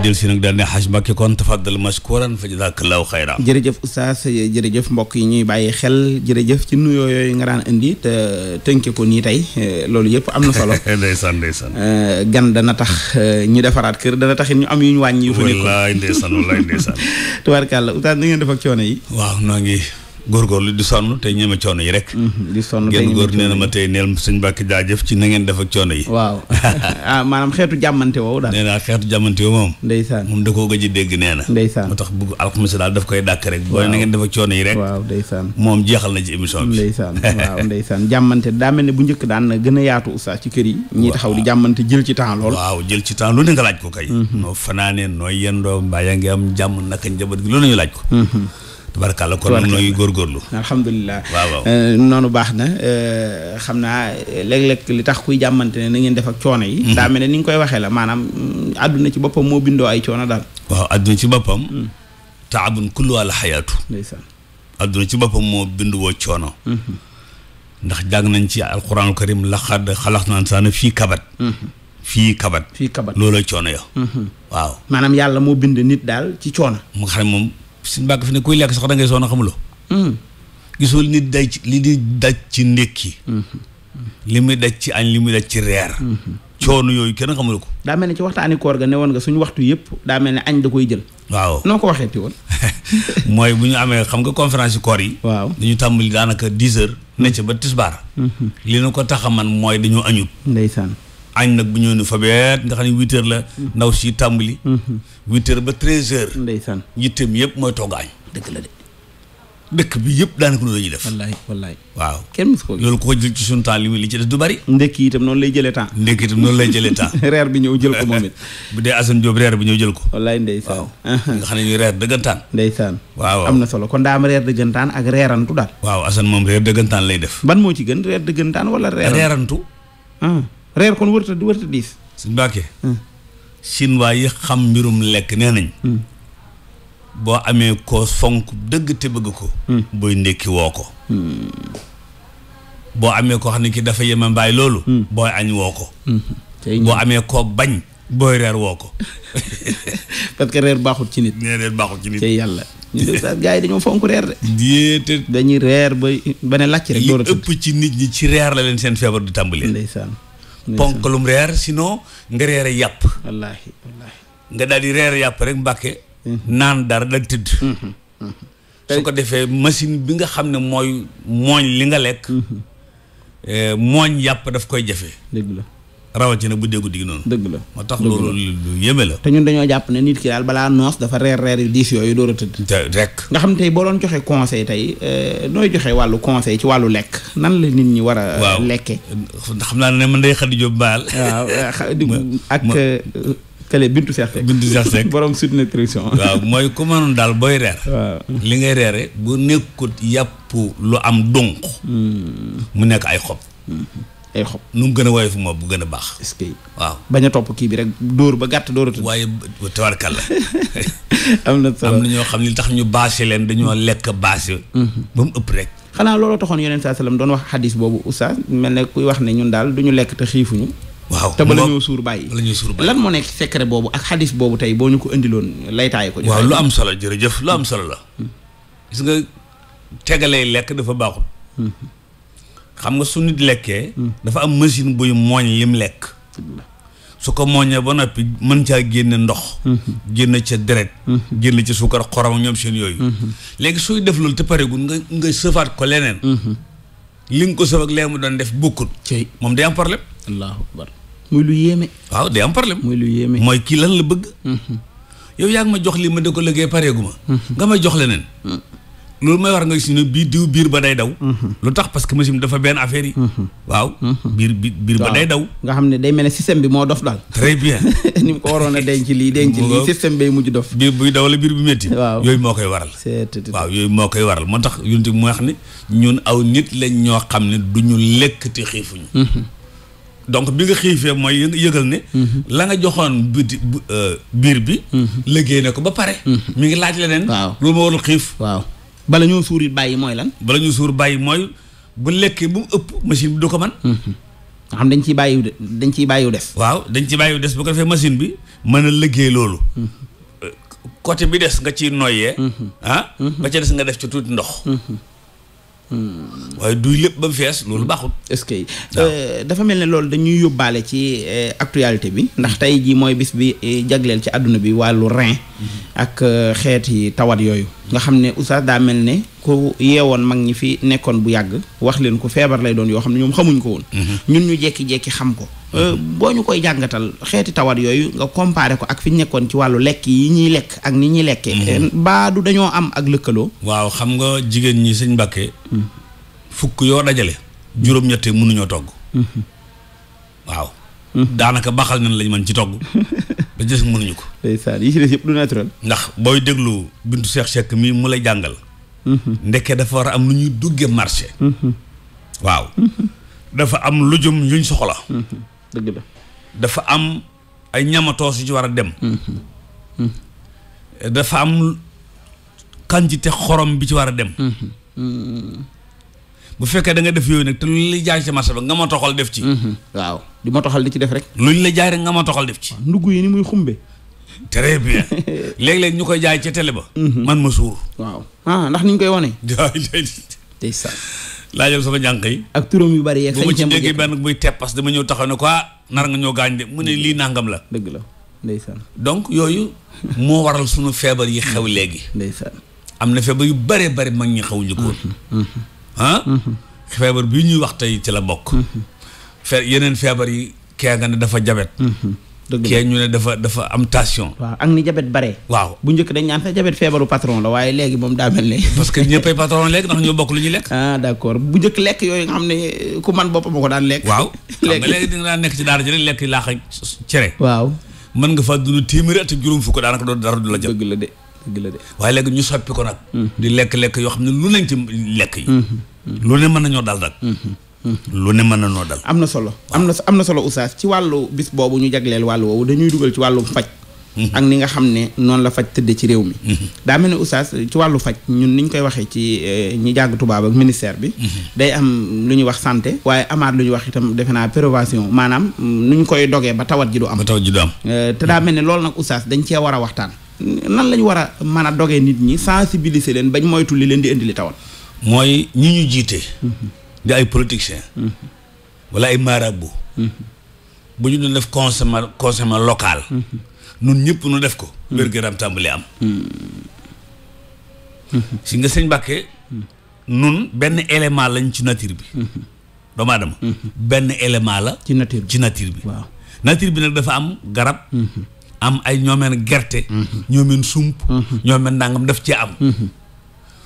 del si nag daal ne xaj Mbàkke kon tafaddal mashkuran fa jazakallahu xayra. jërëjëf oustaz jërëjëf mbokk yi ñuy bàyyi xel jërëjëf ci nuyoo yooyu nga daan indi te tënke ko nii tey loolu yëpp am na solo. ndeysaan ndeysaan. gan dana tax ñu defaraat kër dana tax ñu am yu ñu wàññi yu fa nekkoon. wallaay ndeysaan. tubaarkàlla oustaz na ngeen def ak coono yi. waaw noo ngi góorgóorlu di sonn tey ñeme coono yi rek. di sonn tey ngeen góor nee na ma tey neel sëñ Mbàkke jaajëf ci na ngeen def ak coono yi. waaw maanaam xeetu jàmmante woowu daal. nee naa xeetu jàmmante woowu moom. ndeysaan moom da koo gëj a dégg nee na. ndeysaan moo tax bugg alxames daal daf koy dàkk rek. waaw booy na ngeen def ak coono yi rek. waaw ndeysaan moom jeexal na ci émission bi. ndeysaan jàmmante daa mel ne bu njëkk daan na gën a yaatu oustaz ci kër yi. ñii taxaw di jàmmante jël ci temps lool. waaw jël ci temps lu ne nga laaj ko kay. noo fanaanee noo yendoo mbaa yaa ngi am jàmm naka njaboot gi loolu ñu laaj ko. tabarkàlla kon nag nooy góorgóorlu. alhamdulilah waaw noonu baax na xam naa léeg-léeg li tax kuy jàmmante ne na ngeen def ak coono yi. daa mel ne ni nga koy waxee la maanaam àdduna ci boppam moo bindoo ay coono daal. waaw àdduna ci boppam. taabun kullu al xayaatu. ndeysaan. àdduna ci boppam moo bindu woo coono. ndax jàng nañ ci alquranul karim laqad xalaqnal insaana fii kabat. fii kabat looloo coono yo waaw maanaam yàlla moo bind nit daal ci coono. mu nga xam ne moom suñu mbàgg fi ne kuy lekk sax da ngay soona xamuloo. gisul nit daj ci li di daj ci ndékki. li muy daj ci añ li muy daj ci reer. coono yooyu kenn xamul ko. daa mel ne ci waxtaani koor ga ne woon nga suñu waxtu yëpp daa mel ne añ da koy jël. waaw noo ko waxeeti woon. mooy bu ñu amee xam nga conférence yu koor yi. waaw dañu tàmbali daanaka 10 heures. ne ca ba tisbaar. li na ko tax a man mooy dañoo añut. ndeysaan. añ nag bu ñëw ni fa beet nga xam ne 8 heures la ndaw si tàmbali. 8 heures ba 13 heures. ndeysaan yitteem yëpp mooy togg añ. dëgg la de. dëkk bi yëpp daanaka loolu la ñuy def. wallaay. waaw kenn musu ko. loolu ko jël ci suñu temps li ci des du bari. ndekki itam noonu lay jëlee temps. reer bi ñëw jël ko moom it. bu dee Assane Diop reer bi ñëw jël ko. wallaay ndeysaan. waaw nga xam ne ñuy reer dëggantaan. ndeysaan. waaw am na solo kon daa am reer dëggantaan ak reerantu daal. waaw Assane moom reer dëggantaan lay def. ban moo ci gën reer dëggantaan wala reerantu. reer kon wërta diis. suñu Mbàkke. chinois yi xam mbirum lekk nee nañ. boo amee ko fonk dëgg te bëgg ko. booy ndékki woo ko. boo amee koo xam ne ki dafa yema mbaay loolu. booy añ woo ko. boo amee koo bañ. booy reer woo ko. parce que reer baaxul ci nit. nee reer baaxul ci nit. te yàlla ñu de sa gars yi dañoo fonk reer de. déedéet. dañuy reer ba ne làcc rek. li ëpp ci nit ñi ci reer la leen seen feebar di tàmbalee. ndeysaan. ponkalum reer sinon nga reere yàpp. wallaahi. nga daal di reer yàpp rek Mbàkke. naan dara da tëdd. su ko defee machine bi nga xam ne mooy mooñ li nga lekk. mooñ yàpp daf koy jafe. dëgg la. rawatina bu déggu digg noonu. dëgg la moo tax loolu lu yéeme la. te ñun dañoo jàpp ne nit ki daal balaa noos dafa reer yu diis yooyu door a tëdd. rek. nga xam tey boo doon joxe conseil tey nooy joxe wàllu conseil ci wàllu lekk nan la nit ñi war a. lekke xam naa ne man day Xadi Jóob baal. waaw ak kële Bintu Seex Seck borom Sud Nutrition. waaw mooy ku mënoon daal booy reer. waaw li ngay reere bu nekkut yàpp lu am dunq. mu nekk ay xob. ay xob nu mu gën a woyof moom bu gën a baax. est-ce que waaw bañ a topp kii bi rek dóor ba gàtt dóor a tëdd. waaye tabarkalla. am na solo am na ñoo xam ne li tax ñu bâché leen dañoo lekk bâché. ba mu ëpp rek. xanaa looloo taxoon Yonent saa salaam doon wax xadis boobu oustaz mel ne kuy wax ne ñun daal du ñu lekk te xiifuñu. waaw te bala ñoo suur bàyyi. lan moo nekk secret boobu ak xadis boobu tey boo ñu ko indiloon laytaay ko. waaw lu am solo jërëjëf lu am solo la. gis nga tegalee lekk dafa baaxul. xam nga su nit lekkee. dafa am machine buy mooñ lim lekk. su ko mooñee ba noppi mën caa génne ndox. génne ca deret. génne ca suukar xorom ñoom seen yooyu. léegi suy def loolu te pareegul nga sëfaat ko leneen. li nga ko sëf ak lee mu doon def bokkut. moom day am problème. allahu akbar muy lu yéeme. waaw day am problème. muy lu yéeme mooy kii lan la bëgg. yow yaa ngi ma jox lii ma de ko liggéey pareegu ma. nga may jox leneen. loolu may war nga gis ne biir ba day daw. lu tax parce que machine dafa benn affaire yi. waaw biir ba day daw. nga xam ne day mel ne système bi moo dof daal. très bien. ni mu ko waroon a denc lii système bay mujj dof. biir buy daw la biir bu métti. waaw yooyu moo koy waral. waaw yooyu moo koy waral moo tax yunti mu wax ni ñun aw nit lañ ñoo xam ne du ñu lekk te xiifuñu. donc bi nga xiifee mooy yëgal ne. la nga joxoon biir bi. liggéey na ko ba pare. mi ngi laaj leneen. waaw loolu moo warul xiif. waaw. bala ñoo suur it bàyyi mooy lan. bala ñu suur bàyyi mooy bu lekkee bu mu ëpp machine bi du ko man nga xam dañ ciy bàyyiw des. waaw dañ ciy bàyyiw des bu ko defee machine bi mën a liggéey loolu. côté bi des nga ciy noyyee. ba ca des nga def ci tuuti ndox. waaye duy lépp ba mu fees loolu baaxul. est-ce que dafa mel ne loolu dañuy yóbbaale ci actualité bi ndax tey jii mooy bis bi jagleel ci àdduna bi wàllu rein ak xeeti tawat yooyu nga xam ne oustaz daa mel ne ku yeewoon mag ñi fi nekkoon bu yàgg wax leen ko feebar lay doon yoo xam ne ñoom xamuñ ko woon. ñun ñu jekki-jekki xam ko. boo ñu koy jàngatal xeeti tawat yooyu nga comparé ko ak fi ñu nekkoon ci wàllu lekk yi ñuy lekk ak ni ñuy lekkee. baa du dañoo am ak lëkkaloo. waaw xam nga jigéen ñi sëñ Mbàkke fukk yoo dajale juróom-ñette mënuñoo togg. waaw. daanaka baxal nañ lañ mën ci togg. ba des mënuñu ko. ndeysaan yi ci des yëpp du naturel. ndax booy déglu Bintu Cheikh Seck mii mu lay jàngal. ndekkee dafa war a am lu ñuy duggee marché. waaw. dafa am lujum yuñ soxla. dëgg la. dafa am ay ñamatoos yu ci war a dem. dafa am quantité xorom bi ci war a dem. bu fekkee da nga def yooyu nag te luñ la jaay ci marché ba nga ma toxal def ci. waaw di ma toxal di ci def rek. luñ la jaay rek nga ma toxal def ci. ndugg yi ni muy xumbe. très bien léeg-léeg ñu koy jaay ca télé ba. man ma suur. waaw ndax niñ koy wane. tey sax laajal sama jànq yi. ak turam yu bari yeeg. bu ma ci déggee benn buy teppas dama ñëw taxaw ne ko nar nga ñoo gaañ de mu ne lii nangam la. dëgg la ndeysaan. donc yooyu moo waral sunu feebar yi xew léegi. ndeysaan. am na feebar yu bëree bëri mag ñi xawuñu ko woon. feebar bii ñuy wax tey ci la bokk. yeneen feebar yi kee nga ne dafa jabet. kee ñu ne dafa am tension. waaw ak ni jabet bare. waaw bu njëkk dañ naan sax jabet feebaru patron la waaye léegi moom daa mel ne. parce que ñëppay patron léegi ndax ñoo bokk lu ñuy lekk. d'accord bu njëkk lekk yooyu nga xam ne ku man boppam ko daan lekk. waaw xam nga léegi di nga daan nekk ci daara ji rek lekk laax ak cere. waaw mën nga fa dund téeméeri at ak juróom fukk daanaka doon dara du la jëm. dëgg la de. waaye léegi ñu soppi ko nag. di lekk-lekk yoo xam ne lu nañ ci lekk yi. lu ne mën nañoo dal nag. lu ne mën nañoo dal. am na solo am na solo oustaz ci wàllu bis boobu ñu jagleel wàllu woowu dañuy dugal ci wàllu faj. ak ni nga xam ne noonu la faj tëdde ci réew mi. daa mel ne oustaz ci wàllu faj ñun niñ koy waxee ci ñi jàng tubaab ak ministère bi. day am lu ñuy wax santé. waaye amaat lu ñuy wax itam defe naa prévention maanaam nu ñu koy dogee ba tawat ji du am. te daa mel ne loolu nag oustaz dañ cee war a waxtaan. nan lañu war a mën a dogee nit ñi sensibiliser leen bañ moytu li leen di indi li tawat. mooy ñi ñu jiite. di ay politiciens. wala ay marabout. bu ñu doon def consommation local. nun ñëpp nu def ko. wér-gu-yaram tàmbali am. si nga sëñ Mbàkke nun benn élément lañ ci nature bi. doomu aadama. benn élément la. ci nature bi. waaw nature bi nag dafa am garab. am ay ñoomeen gerte. ñoomeen sump. ñoomeen nangam daf ci am.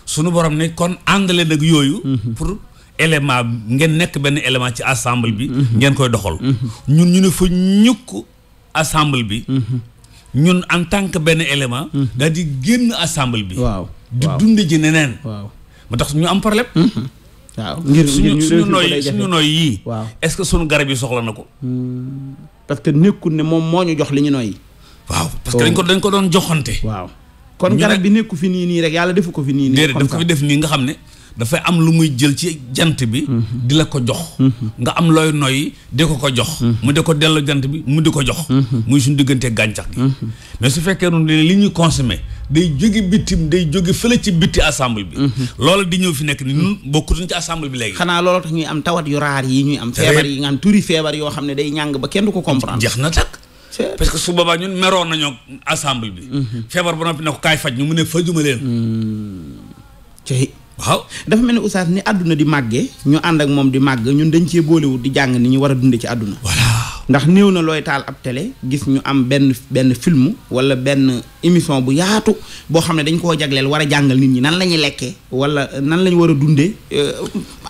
sunu borom ne kon àndale nag yooyu. pour élément ngeen nekk benn élément ci ensemble bi. ngeen koy doxal. ñun ñu ne fa ñukk ensemble bi. ñun en tant que benn élément. daal di génn ensemble bi. waaw di dunde ji neneen. waaw moo tax ñu am problème. waaw suñu nooy yii. waaw est-ce que sunu garab yi soxla na ko. parce que nekkul ne moom moo ñu jox li ñu nooy. waaw parce que dañ ko doon joxante. waaw kon garab bi nekku fi nii rek yàlla defu ko fi nii. déedéet daf ko fi def nii nga xam ne dafay am lu muy jël ci jant bi. di la ko jox. nga am looy noyyi di ko jox. mu di ko dellu jant bi mu di ko jox. muy suñu diggante gàncax gi. mais su fekkee noonu li ñuy consommer day jóge bitim day jóge fële ci bitti assemble bi. loolu di ñëw fi nekk ni ñun bokkutuñ ci assemble bi léegi. xanaa loolu tax ñuy am tawat yu raar yi ñuy am. feebar yi nga am turi feebar yoo xam ne day ñàng ba kenn du ko comprendre. jeex na takk. parce que su boobaa ñun meroon nañoo assemble bi. feebar ba noppi ne ko kaay faj ñu mu ne fajuma leen. waaw dafa mel ni oustaz ni àdduna di màggee ñu ànd ak moom di màgg ñun dañ cee boolewut di jàng ni ñu war a dunde ci àdduna. voilà ndax néew na looy taal ab télé gis ñu am benn film wala benn émission bu yaatu boo xam ne dañ koo jagleel war a jàngal nit ñi nan la ñuy lekkee wala nan la ñu war a dundee.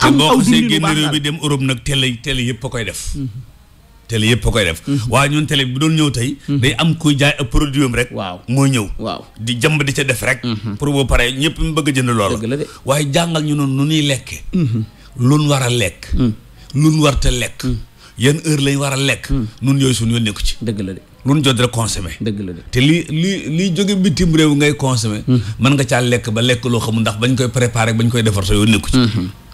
am aw dundin bu baax réew bi dem Europe nag télé yëpp a koy def. télé yëpp a koy def. waaye ñun télé bi doon ñëw tey. day am kuy jaay ab produit am rek. waaw moo ñëw. waaw di jëmb di ca def rek. pour boo paree ñëpp mu bëgg a jënd loola. dëgg la de waaye jàngal ñu noonu nu ñuy lekke. luñ war a lekk. luñ war te lekk. yan heure lañ war a lekk. nun yooyu suñu yoon nekku ci. dëgg la de luñ jot rek consommer. dëgg la de te li jóge bitim réew ngay consommer. mën nga caa lekk ba lekk loo xamul ndax bañ koy préparer bañ koy defar sa yoon nekku ci.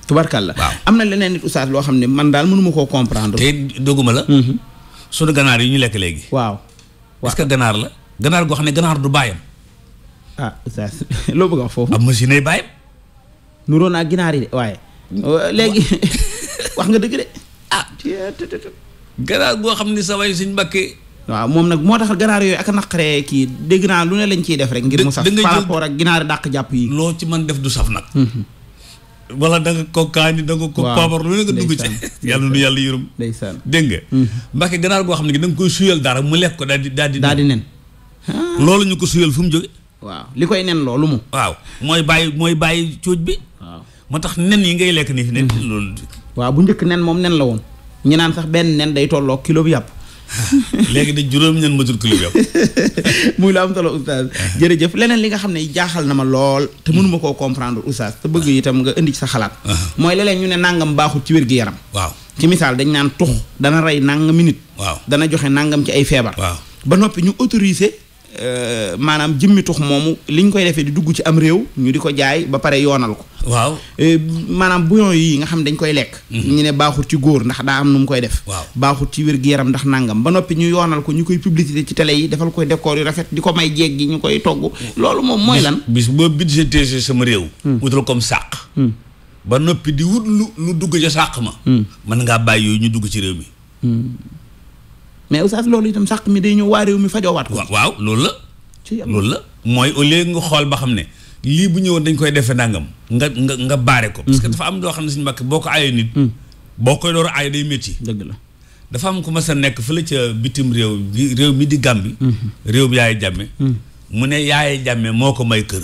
tubarkalla. waaw am na leneen nit oustaz loo xam ne man daal mënuma koo comprendre. te dogguma la. sunu ganaar yi ñu lekk léegi. waaw. est-ce que ganaar la. ganaar goo xam ne ganaar du bàyyam. ah oustaz loo bëgg a wax foofu. am machine ay bàyyam. nuroo naa ginaar yi de waaye. léegi wax nga dëgg de. ganaar goo xam ne sa way suñ Mbàkke. waaw moom nag moo tax ganaar yooyu ak a naqaree kii dégg naa lu ne lañ ciy def rek. ngir mu saf par rapport ak ginaar dàq jàpp yi. loo ci man def du saf nag. wala da nga ko kaani da nga ko poobar lu ne nga dugg ci. yàlla nu yàlla yërëm. ndeysaan dégg nga. Mbàkke ganaar goo xam ne da nga koy suyal dara mu lekk ko daal di nen. loolu ñu ko suyal fu mu jóge. waaw li koy nen loolu mu. waaw mooy bàyyi cuuj bi. waaw moo tax nen yi ngay lekk nii fi ne loolu. waaw bu njëkk nen moom nen la woon. ñu naan sax benn nen day tolloo kilo bi yàpp. léegi de juróom ñan matul kilo bi yàpp. muy lu am solo oustaz. jërëjëf leneen li nga xam ne jaaxal na ma lool. te mënuma koo comprendre oustaz. te bëgg itam nga indi ci sa xalaat. mooy léeg-léeg ñu ne nangam baaxul ci wér-gi-yaram. waaw ci misaal dañ naan tux dana rey nangam minute. waaw dana joxe nangam ci ay feebar. waaw ba noppi ñu autorisé. maanaam jëmmi tux moomu li ñu koy defee di dugg ci am réew ñu di ko jaay ba pare yoonal ko. waaw maanaam bouillon yi nga xam dañ koy lekk. ñu ne baaxut ci góor ndax daa am nu mu koy def. waaw baaxut ci wér-gu-yaram ndax nangam ba noppi ñu yoonal ko ñu koy publicité ci télé yi defal koy décor yu rafet di ko may jeeg gi ñu koy togg. loolu moom mooy lan. bis boo budgété sama réew. wutal comme sàq. ba noppi di wut lu dugg ca sàq ma. mën ngaa bàyyi yooyu ñu dugg ci réew mi. mais oustaz loolu itam sàq mi day ñëw waa réew mi fajoowaat ko. waaw loolu la. loolu la mooy au lieu nga xool ba xam ne lii bu ñëwoon dañ koy defee nangam nga baare ko. parce que dafa am loo xam ne suñu mbàkk boo ko aayee nit. boo koy door a aay day métti. dëgg la dafa am ku ma sa nekk fële ca bitim réew mi di Gàmbi. réew bi Yaaya Jàmme. mu ne Yaaya Jàmme moo ko may kër.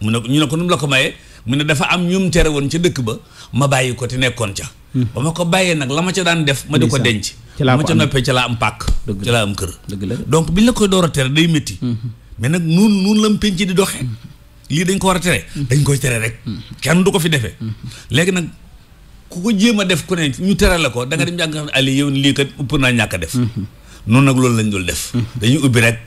mu ne ñu ne ko nu mu la ko mayee mu ne dafa am ñum tere woon ca dëkk ba ma bàyyi ko te nekkoon ca. ba ma ko bàyyee nag la ma ca daan def ma di ko denc. ba ma ca noppee ca laa am pàkk. ca laa am kër. dëgg la donc biñ la koy door a tere day métti. mais nag nun la mu penc di doxee. lii dañ ko war a tere. dañ koy tere rek. kenn du ko fi defee. léegi nag ku ko jéem a def ku ne ñu tere la ko da nga dem jàng xam ne ali yow lii kat ëpp naa ñàkk a def. noonu nag loolu lañ dul def. dañuy ubbi rek.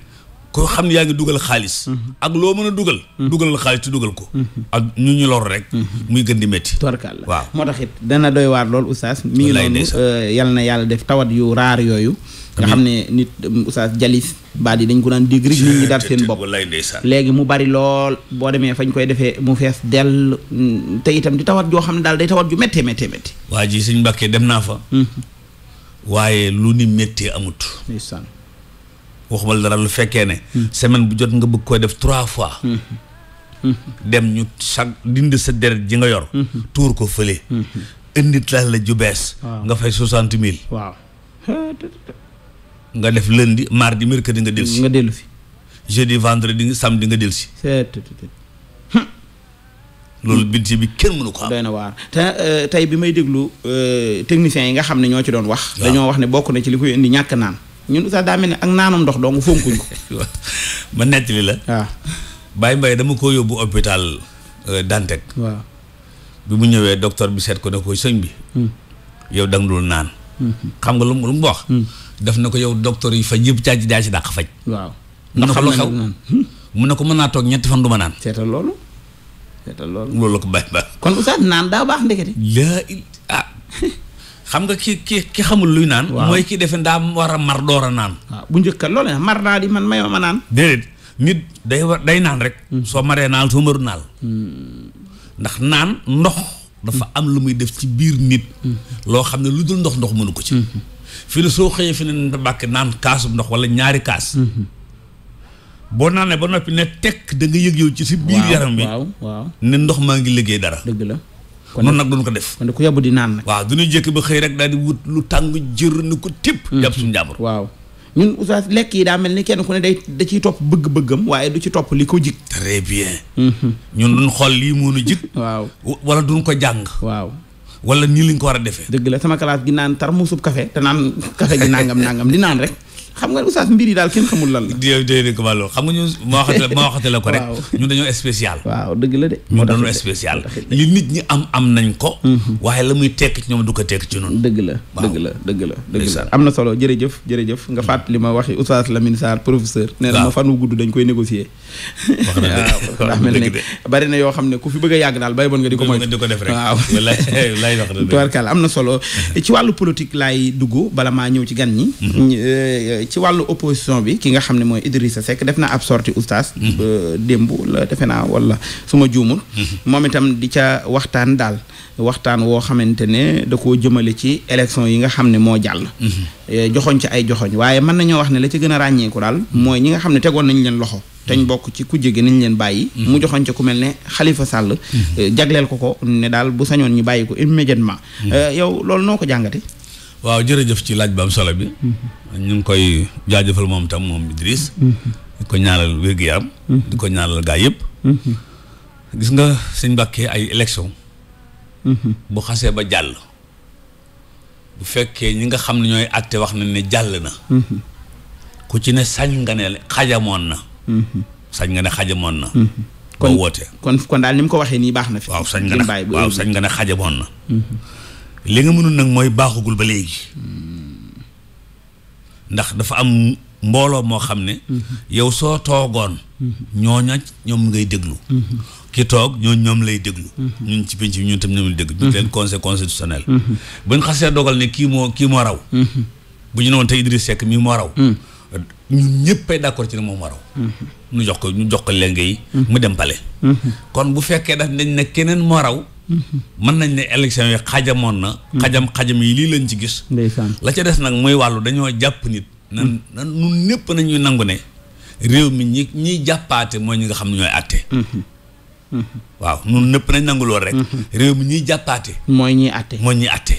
koo xam ne yaa ngi dugal xaalis. ak loo mën a dugal. dugalal xaalis te dugal ko. ak ñu lor rek. muy gën di métti. tubarkalla waaw moo tax it dana doy waar lool oustaz. mi ngi noonu yal na yàlla def tawat yu raar yooyu. nga xam ne nit oustaz jalis baat yi dañ ko daan dégg rek nit ñi dar seen bopp. léegi mu bari lool boo demee fañ koy defee mu fees dell te itam di tawat joo xam ne daal day tawat ju méttee méttee métti. waa ji suñ Mbàkke dem naa fa. waaye lu ni méttee amut. ndeysaan. waxumal dara lu fekkee ne. semaine bu jot nga bëgg koy def 3 fois. dem ñu dindi sa deret ji nga yor. tuur ko fële. indi la ju bees. nga fay 60,000. waaw. nga def lundi mardi mercredi nga dellusi. nga dellu fi. jeudi vendredi samedi nga dellusi. loolu budget bi kenn mënu ko am. doy na waar te tey bi may déglu techniciens yi nga xam ne ñoo ci doon wax. dañoo wax ne bokk na ci li koy indi ñàkk naan. ñun sax daa mel ne ak naanam ndox dong fonkuñ ko. ma nettali la. waaw. Baye Mbaye dama ko yóbbu hôpital Dantec. waaw. bi mu ñëwee docteur bi seet ko ne ko sëñ bi. yow da nga dul naan. xam nga lu mu wax. def na ko yow docteur yi faj yëpp caa ci dàq faj. waaw. ndax xam nga xew mu ne ko mën naa toog 3 fan du ma naan. seetal loolu. loolu la ko Baye Mbaye. kon oustaz naan daa baax ndekete. xam nga ki xamul luy naan. mooy ki defe daa war a mar door a naan. waaw bu njëkk loolu ne mar naa di man mayoo ma naan. déedéet nit day naan rek. soo maree naal soo maru naal. ndax naan ndox dafa am lu muy def ci biir nit. loo xam ne lu dul ndox mënu ko ci. fi ne soo xëyee fi ne bàkk naan kaasu ndox wala 2 kaas. boo naanee ba noppi ne tekk da nga yëg yow ci si biir yaram bi. waaw ne ndox maa ngi liggéey dara. dëgg la. noonu nag duñ ko def. kon ku yebbu di naan nag. waaw du ñuy jékki ba xëy rek daal di wut lu tàng jër ni ko tipp. jàpp suñu jàmbur. waaw ñun oustaz lekk yi daa mel ni kenn ku ne da ciy topp bëgg-bëggam waaye du ci topp li ko jig. très bien. ñun duñ xool lii moo nu jig. waaw wala duñ ko jàng. waaw. wala nii lañ ko war a defee. dëgg la sama classe gi naan tar musub café te naan café gi nangam di naan rek. xam nga oustaz mbir yi daal kenn xamul lan la. déedéet ko wàllu xam nga ñun ma waxate la ko rek. ñun dañoo spécial. waaw dëgg la de. ñun dañoo spécial. li nit ñi am nañ ko. waaye la muy tekk ci ñoom du ko tekk ci ñun. dëgg la dëgg la am na solo jërëjëf nga fàttali ma waxi oustaz Lamine Sarr professeur. nee na ma fan wu gudd dañ koy négocier. wax na daa mel ne bari na yoo xam ne ku fi bëgg a yàgg daal bay bon nga di ko moy di ko def rek waaw lay wax na tubarkal am na solo ci wàllu politique laay dugg bala maa ñëw ci gan ñi ci wàllu opposition bi ki nga xam ne mooy Idrissa Seck def na ab sortie oustaz démb la defe naa wala su ma juumul moom itam di ca waxtaan daal waxtaan woo xamante ne da koo jëmale ci élection yi nga xam ne moo jàll joxoñ ci ay joxoñ waaye mën nañoo wax ne la ci gën a ràññeeku daal mooy ñi nga xam ne tegoon nañ leen loxo teñ bokk ci kujje gi nañ leen bàyyi mu joxoñ ci ku mel ne Khalifa Sall jagleel ko ne daal bu sañoon ñu bàyyi ko immédiatement yow loolu noo ko jàngate waaw jërëjëf ci laaj ba am solo bi ñu ngi koy jaajëfal moom tam moom Idriss di ko ñaanal wér-gu-yaram di ko ñaanal gaa yëpp gis nga sëñ Mbàkke ay élection bu xasee ba jàll bu fekkee ñi nga xam ne ñooy àtte wax nañ ne jàll na ku ci ne sañ nga ne xajamoon na sañ nga ne xajamoon na boo wootee kon daal ni mu ko waxee nii baax na fi waaw sañ nga ne xajamoon na li nga mënul nag mooy baaxugul ba léegi ndax dafa am mbooloo moo xam ne yow soo toogoon ñooña ñoom ngay déglu ki toog ñoom lay déglu ñun ci penc bi ñun tam ñoom lay déglu ñu leen conseil constitutionnel buñ xasee dogal ne kii moo raw bu ñu ne woon tey Idriss Seck mii moo raw ñun ñëppay d'accord ci ne moom moo raw ñu jox ko lenge yi mu dem pale kon bu fekkee daf nañ ne keneen moo raw mën nañ ne élection yi xajamoon na xajam yi lii lañ ci gis la ca des nag muy wàllu dañoo jàpp nit nan nun ñëpp nañuy nangu ne réew mi ñiy jàppaate mooy ñi nga xam ne ñooy àtte waaw nun ñëpp nañ nangu lool rek réew mi ñiy jàppaate mooy ñiy àtte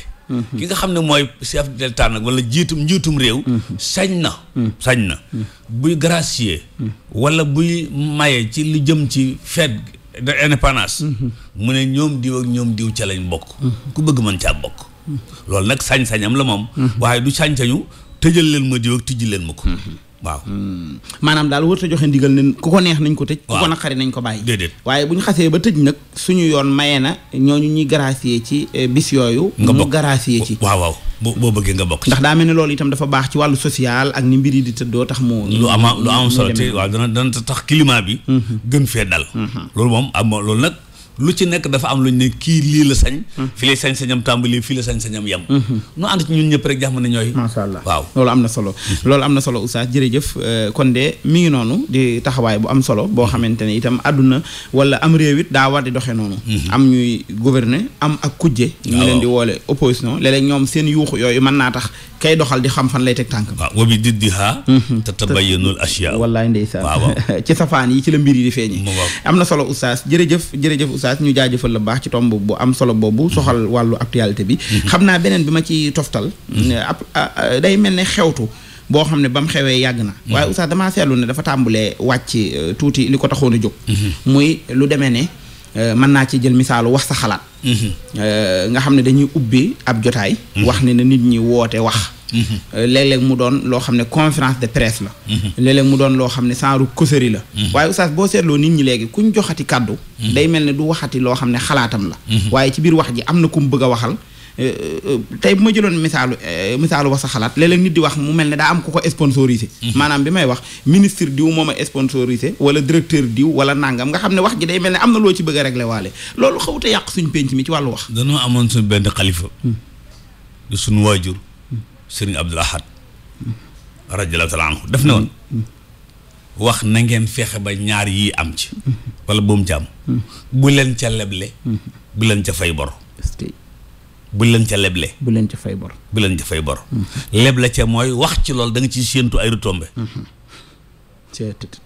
ki nga xam ne mooy chef d'état nag wala njiitum réew sañ na buy gracier wala buy maye ci lu jëm ci fête de indépendance mu ne ñoom diw ak ñoom diw ca lañ bokk ku bëgg mën caa bokk loolu nag sañ-sañam la moom waaye du sañ-sañu tëjal leen ma diw ak tijji leen ma ko waaw maanaam daal warut a joxe ndigal ne ku ko neex nañ ko tëj ku ko naqari nañ ko bàyyi déedéet waaye bu ñu xasee ba tëj nag suñu yoon maye na ñooñu ñuy gracier ci bis yooyu nga bokk mu gracier ci waaw boo bëggee nga bokk ndax daa mel ne loolu itam dafa baax ci wàllu social ak ni mbir yi di tëddoo tax mu lu am solo te waaw dana tax climat bi gën fee dal loolu moom loolu nag lu ci nekk dafa am lu ñu ne kii lii la sañ fii lay sañ-sañam tàmbali fii la sañ-sañam yem nu ànd ci ñun ñëpp rek jàmm ne ñooy masha Allah waaw loolu am na solo oustaz jërëjëf kon de mi ngi noonu di taxawaay bu am solo boo xamante ne itam àdduna wala am réew it daa war di doxee noonu am ñuy gouverner am ak kujje ñu leen di woole opposition léeg-léeg ñoom seen yuuxu yooyu mën naa tax kay doxal di xam fan lay teg tànk waaw wa bi diddiha tatabayyanul ashyaa wallaay ndeysaan ci safaan yi ci la mbir yi di feeñi am na solo oustaz jërëjëf oustaz ñu jaajëfal la baax ci tomb bu am solo boobu soxal wàllu actualité bi xam naa beneen bi ma ci toftal day mel ne xewtu boo xam ne ba mu xewee yàgg na waaye oustaz damaa seetlu ne dafa tàmbulee wàcc tuuti li ko taxoon a jóg muy lu demee ne mën naa ci jël misaalu wax sa xalaat nga xam ne dañuy ubbi ab jotaay wax ne na nit ñi woote wax léeg-léeg mu doon loo xam ne conférence de presse la léeg-léeg mu doon loo xam ne genre causerie la waaye oustaz boo seetloo nit ñi léegi kuñ joxati kàddu day mel ne du waxati loo xam ne xalaatam la waaye ci biir wax ji am na ku mu bëgg a waxal tey bu ma jëloon misaalu wax sa xalaat léeg-léeg nit di wax mu mel ne daa am ku ko sponsorisé maanaam bi may wax ministre diw moom a sponsorisé wala directeur diw wala nangam nga xam ne wax ji day mel ne am na loo ci bëgg a réglé waale loolu xawute yàq suñ penc mi ci wàllu wax dañoo amoon suñ benn xalifa du suñ waajur Sëriñ Abdul Ahad radiyallaahu taala anhu def na woon wax na ngeen fexe ba ñaar yii am ci wala bu mu ci am bu leen ca leble bu leen ca fay bor bu leen ca leble bu leen ca fay bor leble ca mooy wax ci loolu da nga ci séentu ay retombées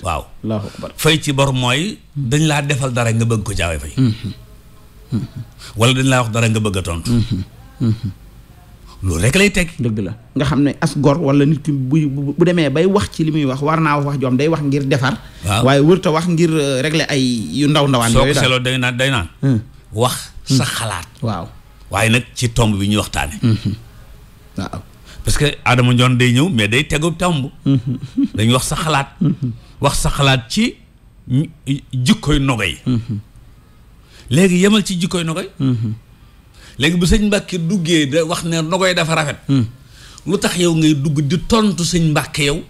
waaw Allahu akbar fay ci bor mooy dañ laa defal dara nga bëgg ko jaawee fay wala dañ laa wax dara nga bëgg a tontu loolu rek lay teg dëgg la nga xam ne as gor wala nit ki bu demee bay wax ci li muy wax war naa wax joom day wax ngir defar waaye wërta wax ngir régler ay yu ndawaan yooyu soo ko seetloo day naan wax sa xalaat waaw waaye nag ci tomb bi ñuy waxtaane waaw parce que Adama Ndione day ñëw mais day tegu tomb dañuy wax sa xalaat wax sa xalaat ci jikkoy nogay léegi yemal ci jikkoy nogay léegi bu sëñ Mbàkke duggee da wax ne nogoy dafa rafet lu tax yow ngay dugg di tontu sëñ Mbàkke yow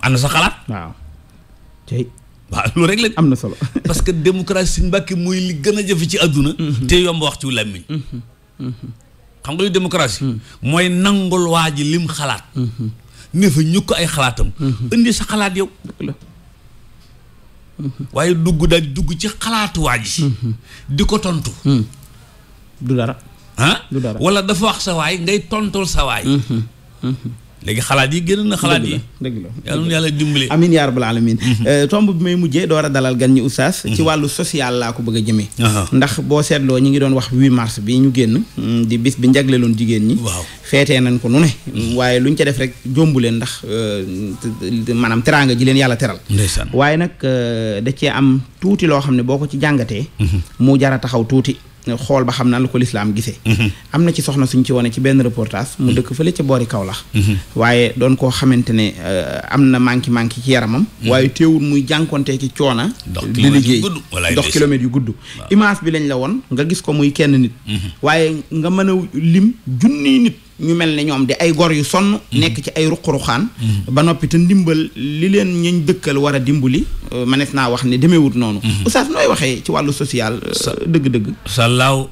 ana sa xalaat waaw tey waaw loolu rek la am na solo parce que démocratie Sëñ Mbàkke mooy li gën a jafe ci àdduna te yomb wax ci làmmiñ xam nga lu démocratie mooy nangul waa ji lim xalaat ne fa ñu ko ay xalaatam indi sa xalaat yow waaye dugg ci xalaatu waa ji di ko tontu du dara du dara wala dafa wax sa waay ngay tontul sa waay léegi xalaat yi génn na xalaat yi dëgg la yàlla na yàlla dimbali amin yaa rabbal alamin tomb bi may mujjee door a dalal gan ñi oustaz ci wàllu social laa ko bëgg a jëmee ndax boo seetloo ñi ngi doon wax 8 mars bi ñu génn di bis bi njagleeloon jigéen ñi waaw feetee nañ ko nu ne waaye luñ ca def rek jombu leen ndax maanaam teraanga ji leen yàlla teral ndeysaan waaye nag da cee am tuuti loo xam ne boo ko ci jàngatee mu jara taxaw tuuti xool ba xam naa la ko lislaam gisee am na ci soxna suñ ci wane ci benn reportage mu dëkk fële ca boori Kaolack waaye doon koo xamante ne am na manki ci yaramam waaye teewul muy jànkontee ci coona di liggéey dox kilomètres yu gudd image bi lañ la woon nga gis ko muy kenn nit waaye nga mën a lim junniy nit ñu mel ne ñoom di ay gor yu sonn nekk ci ay ruq-ruqaan ba noppi te ndimbal li leen ñañ dëkkal war a dimbali manees naa wax ne demeewut noonu oustaz nooy waxee ci wàllu social dëgg-dëgg sallaaw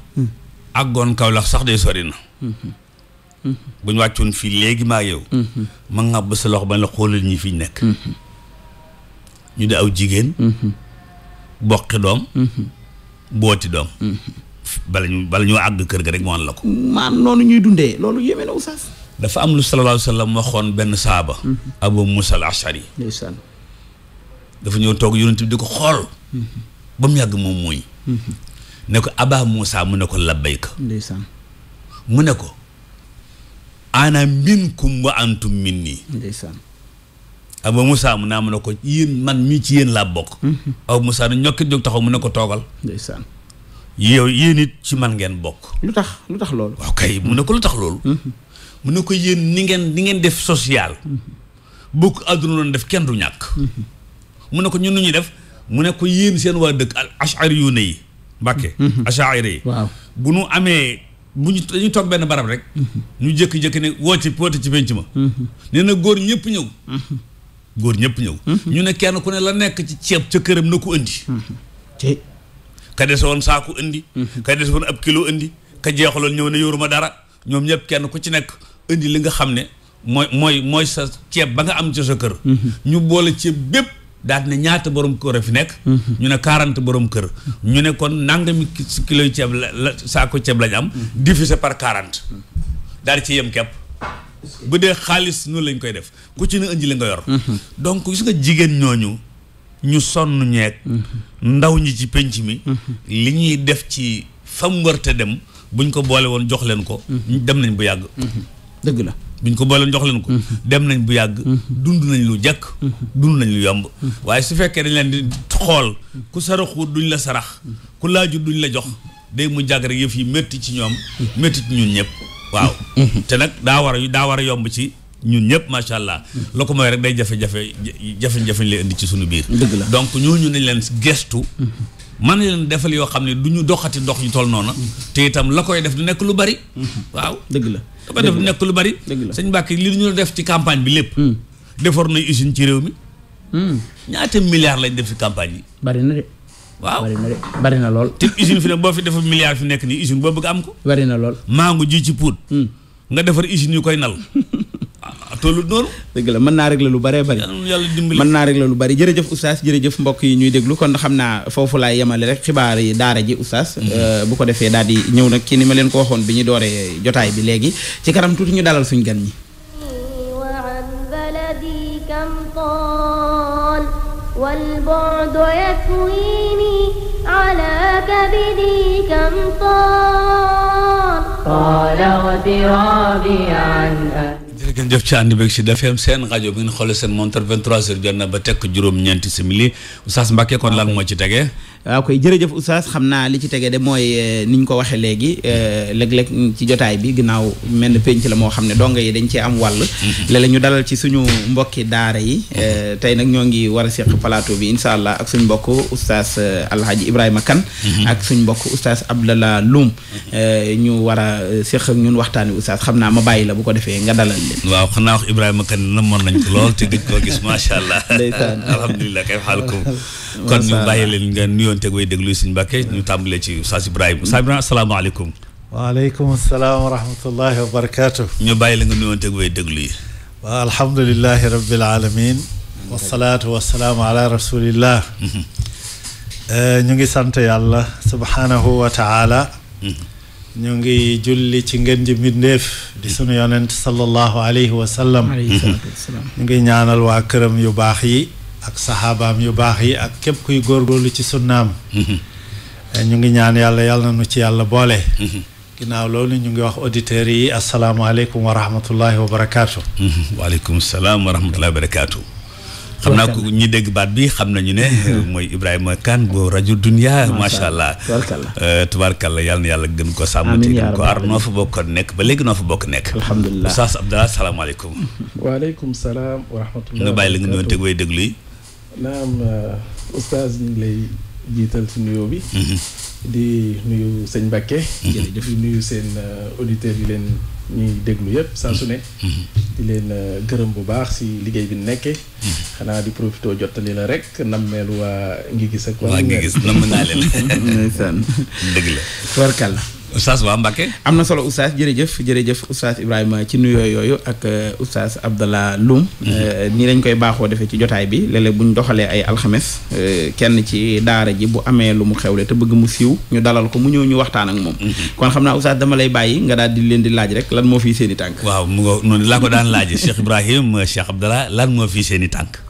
àggoon Kaolack sax de sori na buñ wàccoon fii léegi maa yow ma ngàbb sa loxo ba la xoolal ñi fiñ nekk ñu di aw jigéen boqi doom booti doom bala ñoo àgg kër ga rek moo la ko maan noonu ñuy dundee loolu yéeme na oustaz dafa am lu sallallahu alayhi wa sallam waxoon benn saaba Abu Musa al-Ashari ndeysaan dafa ñëw toog yonent bi di ko xool ba mu yàgg moom mooy ne ko Aba Musa mu ne ko labbayka ndeysaan mu ne ko ana minkum wa antum minni ndeysaan Abu Musa mu naa mu ne ko yéen man mii ci yéen laa bokk Abu Musa ne ñokkit jóg taxaw mu ne ko toogal ndeysaan yéen it ci man ngeen bokk lu tax loolu waaw kay mu ne ko lu tax loolu mu ne ko yéen ni ngeen def social bokk àdduna doon def kenn du ñàkk mu ne ko ñun nu ñuy def mu ne ko yéen seen waa dëkk ashari yu ne yi Mbàkke ashari yi waaw bu nu amee dañuy toog benn barab rek ñu jékki-jékki ne woote ci penc ma nee na góor ñëpp ñëw ñu ne kenn ku ne la nekk ci ceeb ca këram na ko indi ka des woon saaku indi ka des woon ab kilo indi ka jeexaloon ñëw ne yoruma dara ñoom ñëpp kenn ku ci nekk indi li nga xam ne mooy sa ceeb ba nga am ci sa kër ñu boole ceeb bépp daal ne ñaata borom kër a fi nekk ñu ne 40 borom kër ñu ne kon nangami kilo ceeb la saako ceeb lañ am divisé par 40 daal di ci yem kepp bu dee xaalis noonu lañ koy def ku ci ne indi li nga yor donc gis nga jigéen ñooñu ñu sonn ñeeg ndaw ñi ci penc mi li ñuy def ci fam wërte dem buñ ko boole woon jox leen ko dem nañ bu yàgg dëgg la buñ ko boole woon jox leen ko dem nañ bu yàgg dund nañ lu jekk dund nañ lu yomb waaye su fekkee dañ leen di xool ku saraxu duñ la sarax ku laaju duñ la jox day mu jàgg rek yëf yi métti ci ñoom métti ci ñun ñëpp waaw te nag daa war a yomb ci ñun ñëpp macha allah la ko mooy rek day jafe-jafe lay indi ci suñu biir dëgg la donc ñooñu nañ leen gestu man leen defal yoo xam ne du ñu doxati dox yu toll noonu te itam la koy def du nekk lu bari waaw dëgg la da koy def du nekk lu bari sëñ Mbàkke li ñu def ci campagne bi lépp defar na usine ci réew mi ñaata milliards lañ def ci campagne yi bari na de waaw bari na lool te usine fi ne boo fi defar milliards fi nekk nii usine boo bëgg am ko bari na lool mango ji ci Pout nga defar usine yu koy nal tollu noonu dëgg la mën naa régler lu bëree bëri yàlla dimbali mën naa régler lu bëri jërëjëf oustaz jërëjëf mbokk yi ñuy déglu kon xam naa foofu laay yemale rek xibaar yi daara ji oustaz bu ko defee daal di ñëw nag ci ni ma leen ko waxoon bi ñu dooree jotaay bi léegi ci kanam tuuti ñu dalal suñ gan ñi والبعد يكويني على كبدي كم طال اغترابي عن jërëjëf ci ànd beeg si defeem seen rajo bi ngeen xoolee seen montre 23h jot na ba tekk juróom-ñeenti simili Oustaz Mbacke kon lan moo ci tegee waaw koy jërëjëf oustaz xam naa li ci tege de mooy ni ñu ko waxee léegi léeg-léeg ci jotaay bi ginnaaw mel ni penc la moo xam ne donga yi dañ cee am wàll léeg-léeg ñu dalal ci suñu mbokki daara yi tey nag ñoo ngi war a seq plateau bi incha allah ak suñu mbokk oustaz Alhaji Ibrahima Kane ak suñu mbokk oustaz Abdallah Loum ñu war a seq ak ñun waxtaan wi oustaz xam naa ma bàyyi la bu ko defee nga dalal leen. waaw xanaa wax Ibrahima Kane namoon nañ ko lool te gëj koo gis macha allah. ndeysaan alhamdulilah kay xaalkum kon ñu bàyyi leen nga nuyoon teg way déglu suñu Mbàkke ñu tàmbalee ci Oustaz Ibrahima Oustaz Ibrahima asalaamaaleykum. waaleykum salaam wa rahmatullahi wa barakaatu. ñu bàyyi la nga nuyoon teg way déglu yi. waaw alhamdulilahi rabbil alamin wasalaatu wasalaamu ala rasulillah. ñu ngi sant yàlla subhanahu wa taala. ñu ngi julli ci ngeen ji mbindeef di sunu yonent sallallahu alayhi wa sallam. ñu ngi ñaanal waa këram yu baax yi ak saxaabaam yu baax yi ak képp kuy góorgóorlu ci sunnaam. ñu ngi ñaan yàlla na nu ci yàlla boole. ginnaaw loolu ñu ngi wax auditeurs yi asalaamaaleykum wa rahmatullahi wa barakaatu. waaleykum salaam wa rahmatullahi wa barakaatu. xam naa ko ñi dégg baat bi xam nañu ne mooy Ibrahima Kane bu rajo Dunya macha allah. tubaarkalla yàlla na yàlla gën ko sàmm te gën ko aar noo fa bokk nekk ba léegi noo fa bokk nekk. alhamdulilah Oustaz Abdallah salaamaaleykum. waaleykum salaam wa rahmatulah. nga bàyyi la nga nuyoon teg way déglu yi. naam Oustaz ñu ngi lay jiital ci nuyoo bi. di nuyu sëñ Mbacke. jërëjëf di nuyu seen auditeurs yi leen ñuy déglu yëpp saa su ne. di leen gërëm bu baax si liggéey bi nekkee. xanaa di profité jottali la rek nammeelu waa ngi gis ak. waa ngi gis namm naa leen. ndeysaan dëgg la. tubarkalla. Oustaz waa Mbacke. am na solo oustaz jërëjëf oustaz Ibrahima ci nuyoo yooyu ak oustaz Abdallah Loum. nii lañ koy baaxoo defee ci jotaay bi léeg-léeg bu ñu doxalee ay alxames kenn ci daara ji bu amee lu mu xewle te bëgg mu siiw ñu dalal ko mu ñëw ñu waxtaan ak moom. kon xam naa oustaz dama lay bàyyi nga daal di leen di laaj rek lan moo fii seen i tànk. waaw mu nga noonu laa ko daan laajee Cheikh Ibrahim Cheikh Abdallah lan moo fii seen i tànk.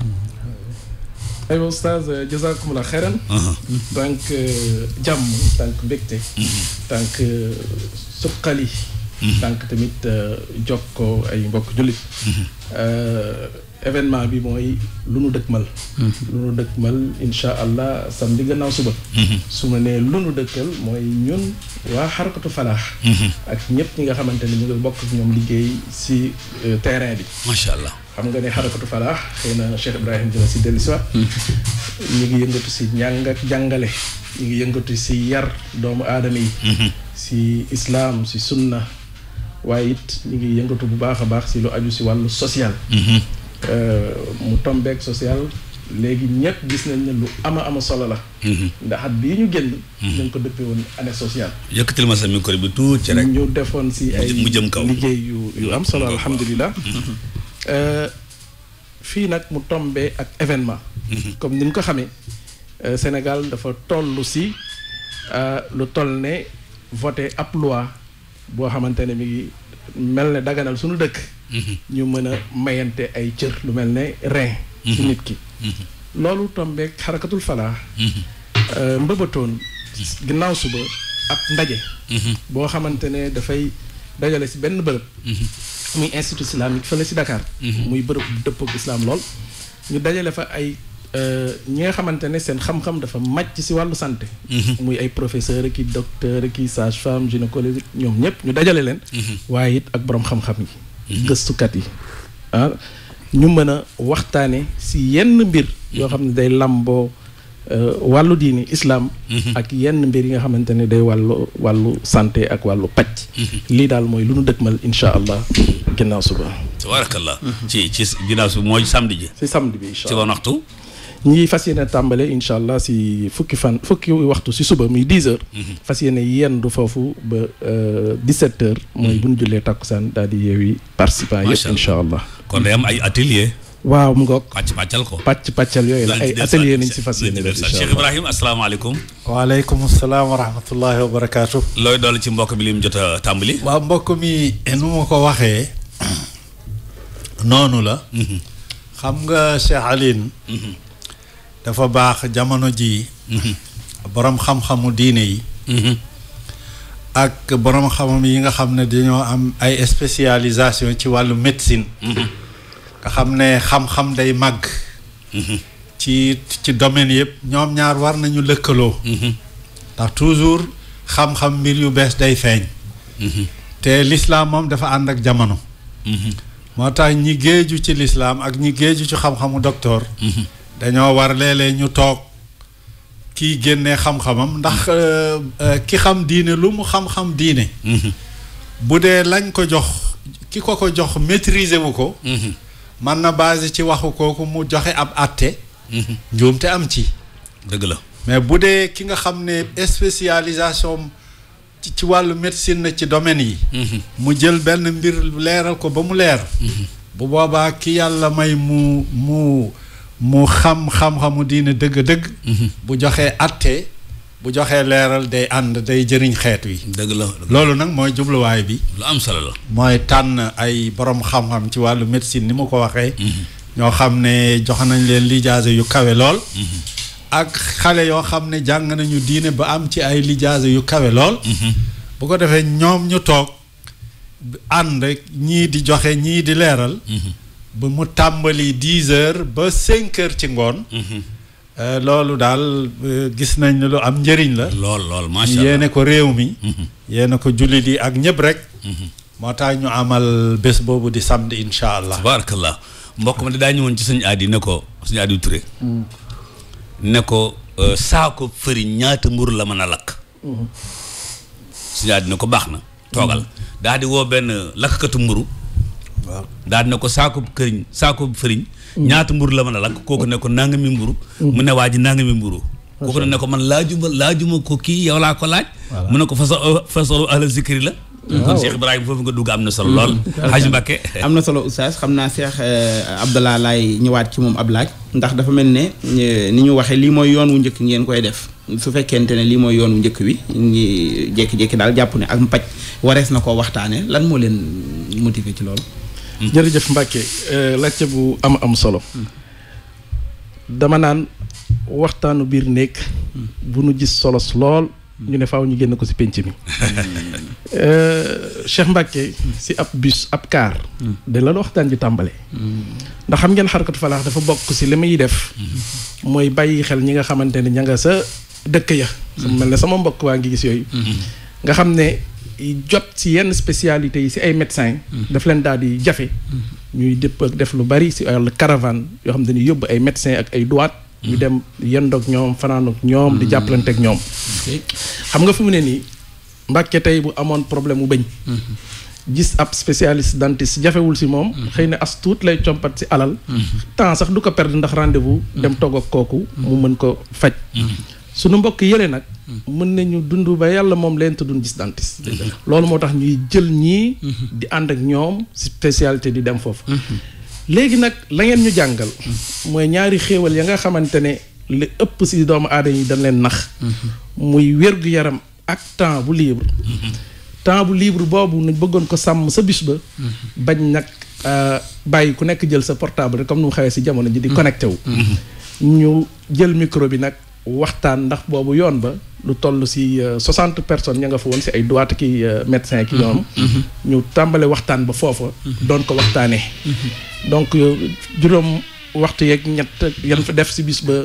aywa Oustaz jazakumullah xeran. tànk jàmm tànk mbégte. tànk suqali. tànk tamit jokkoo ay mbokk jullit. événement bi mooy lu nu dëkkmal. lu nu dëkkmal incha allah samedi gannaaw suba. su ma nee lu nu dëkkal mooy ñun waa xarakatu falaax. ak ñëpp ñi nga xamante ne ñu ngi bokk ak ñoom liggéey si terrain bi. macha allah. xam nga ne xarakatu falaax xëy na Cheikh Ibrahim dina si dellu si waat ñu ngi yëngatu si njàng ak jàngale ñu ngi yëngatu si yar doomu aadama yi si islaam si sunna waaye it ñu ngi yëngatu bu baax a baax si lu aju si wàllu social mu tombeek social léegi ñëpp gis nañ ne lu ama solo la ndax at bii ñu génn dañ ko dëppee woon année sociale yëkkatil ma sa micro bi tuuti rek ñu defoon si ay mu jëm kaw liggéey yu am solo alhamdulilah fii nag mu tombé ak événement comme ni ñu ko xamee Sénégal dafa toll si lu toll ne voté ab loi boo xamante ne mi ngi mel ne daganal suñu dëkk ñu mën a mayante ay cër lu mel ne rein ci nit ki loolu tombé xarakatul falaax mbëbatoon ginnaaw suba ab ndaje boo xamante ne dafay dajale si benn bërëb muy institut islamique fële si Dakar muy bërëb dëppook islam lool ñu dajale fa ay ñi nga xamante ne seen xam-xam dafa màcc si wàllu santé muy ay professeur ki docteur ki sage-femme gynécologue ñoom ñëpp ñu dajale leen waaye it ak boroom xam-xam yi gëstukat yi ñu mën a waxtaane si yenn mbir yoo xam ne day làmboo wàllu diini islam ak yenn mbir yi nga xamante ne day wàllu santé ak wàllu pàcc lii daal mooy lu nu dëkkmal insha allah ginnaaw suba tabarakallah ci ginnaaw suba mooy samedi ji si samedi bi insha allah ci ban waxtu ñi fas yéene tàmbale insha allah si fukki waxtu si suba muy 10 heures fas yéene yendu foofu ba 17 heures mooy bu ñu jullee tàkkusaan daal di yeewi participants yëpp insha allah kon day am ay atelier waaw mu ngoog pàccal ko pàccal yooyu la ay atelier nañ si fas yéene def Cheikh Ibrahim asalaamaaleykum waaleykum salaam wa rahmatullahi wa barakaatu. looy dool ci mbokk bi li mu jot a tàmbali waaw mbokk mi nu ma ko waxee noonu la xam nga Cheikh Aline dafa baax jamono ji borom xam-xamu diine yi ak borom xamam yi nga xam ne dañoo am ay spécialisation ci wàllu médecine nga xam ne xam-xam day màgg ci domaine yëpp ñoom ñaar war nañu lëkkaloo ndax toujours xam-xam mbir yu bees day feeñ te l'islam moom dafa ànd ak jamono moo tax ñi géeju ci l'islam ak ñi géeju ci xam-xamu docteur dañoo war léeg-léeg ñu toog kii génnee xam-xamam ndax ki xam diine lu mu xam-xam diine bu dee lañ ko jox ki ko jox maîtriser wu ko man na basé ci waxu kooku mu joxe ab àtte njuumte am ci dëgg la mais bu dee ki nga xam ne spécialisation ci wàllu médecine na ci domaine yi mu jël benn mbir leeral ko ba mu leer bu boobaa ki yàlla may mu xam-xamu diine dëgg-dëgg bu joxee àtte bu joxee leeral day ànd day jëriñ xeet wi dëgg la loolu nag mooy jubluwaay bi lu am solo la mooy tànn ay borom xam-xam ci wàllu médecine ni ma ko waxee ñoo xam ne jox nañ leen lijaasa yu kawe lool ak xale yoo xam ne jàng nañu diine ba am ci ay lijaasa yu kawe lool bu ko defee ñoom ñu toog ànd ñii di joxe ñii di leeral ba mu tàmbali 10 heures ba 5 heures ci ngoon loolu daal gis nañ ne lu am njëriñ la lool macha allah yéene ko réew mi yéene ko jullit yi ak ñëpp rek moo tax ñu amal bés boobu di samedi incha allah tabarakallah mbokk ma daa ñëwoon ci sëñ Adi ne ko sëñ Adi Touré ne ko saako fëriñ ñaata mburu la mën a lakk sëñ Adi ne ko baax na toogal daa di woo benn lakkatu mburu waaw daa di ne ko saako fëriñ ñaata mburu la mën a lakk kooku ne ko nangami mburu mu ne waa ji nangami mburu kooku ne ko man laajuma ko kii yow laa ko laaj mu ne ko fasalu ahla zikri la kon Cheikh Ibrahima foofu nga dugg am na solo lool Hadj Mbacké am na solo oustaz xam naa Cheikh Abdallah laay ñëwaat ci moom ab laaj ndax dafa mel ne ni ñu waxee lii mooy yoon wu njëkk ngeen koy def su fekkente ne lii mooy yoon wu njëkk wi ngi jékki-jékki daal jàpp ne ak mpaj warees na koo waxtaane lan moo leen motivé ci loolu jërëjëf Mbacké laajte bu am solo dama naan waxtaanu biir néeg bu nu gis solos lool ñu ne faaw ñu génn ko ci penc mi Cheikh Mbacké ci ab bus ab car de la waxtaan ji tàmbale ndax xam ngeen xarakatu falaax dafa bokk ci li muy def mooy bàyyi xel ñi nga xamante ne ña nga sa dëkk ya sama mel ne sama mbokk waa ngi gis yooyu nga xam ne jot ci yenn spécialité yi ci ay médecins daf leen daal di jafe ñuy dëpp ak def lu bari ci wàllu caravane yoo xam ne dañuy yóbbu ay médecins ak ay douane ñu dem yendoog ñoom fanaanoog ñoom di jàppalanteeg ñoom xam nga fu mu ne nii Mbacké tey bu amoon problème mu bëñ gis ab spécialiste dentiste jafewul ci moom xëy na as tuut lay compat ci alal temps sax du ko perdre ndax rendez-vous dem togg ak kooku mu mën ko faj sunu mbokk yële nag mën nañu dund ba yàlla moom leen te duñ gis dentiste loolu moo tax ñuy jël ñii di ànd ak ñoom spécialité di dem foofu léegi nag la ngeen ñu jàngal mooy ñaari xéewal ya nga xamante ne li ëpp ci doomu aadama yi dañ leen nax muy wér-gu-yaram ak temps bu libre boobu ñu bëggoon ko sàmm sa bis ba bañ nag bàyyi ku nekk jël sa portable rek comme nu mu xawee ci jamono ji di connecté wu ñu jël micro bi nag waxtaan ndax boobu yoon ba lu toll ci 60 personnes ña nga fa woon ci ay droit ki médecin ki ñoom ñu tàmbale waxtaan ba foofa doon ko waxtaanee donc juróom waxtu yeeg ñett yan fa def ci bis ba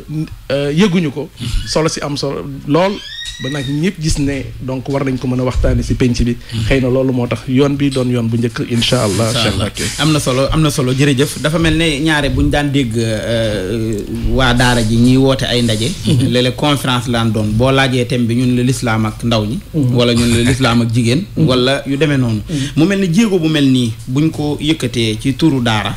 yëguñu ko solo ci am solo lool ba nag ñëpp gis ne donc war nañ ko mën a waxtaane ci penc bi xëy na loolu moo tax yoon bi doon yoon bu njëkk incha allah am na solo jërëjëf dafa mel ne ñaare buñ daan dégg waa daara ji ñiy woote ay ndaje léeg-léeg conférence laan doon boo laajee thème bi ñun la lislaam ak ndaw ñi wala ñun la lislaam ak jigéen wala yu demee noonu mu mel ne jéego bu mel nii buñ ko yëkkatee ci turu daara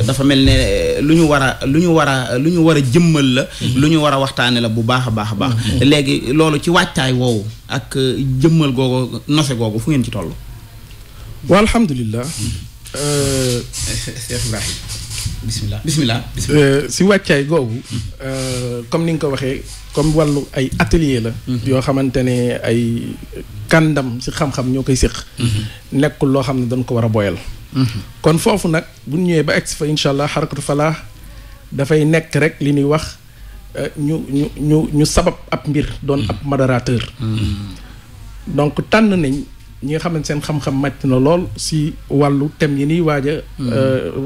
dafa mel ne lu ñu war a jëmmal la lu ñu war a waxtaane la bu baax a baax a baax léegi loolu ci wàccaay woowu ak jëmmal googu nose googu fu ngeen ci toll wa alhamdulillah Cheikh Ibrahima bismillah si wàccaay googu comme ni nga ko waxee comme wàllu ay atelier la yoo xamante ne ay kàndam si xam-xam ñoo koy séq nekkul loo xam ne dañ ko war a boyal kon foofu nag bu ñu ñëwee ba egsi fa incha allah xarakatu falaax dafay nekk rek li ñuy wax ñu sabab ab mbir doon ab modérateur donc tànn nañ ñi nga xamante seen xam-xam màcc na lool si wàllu thème yi nii waaj a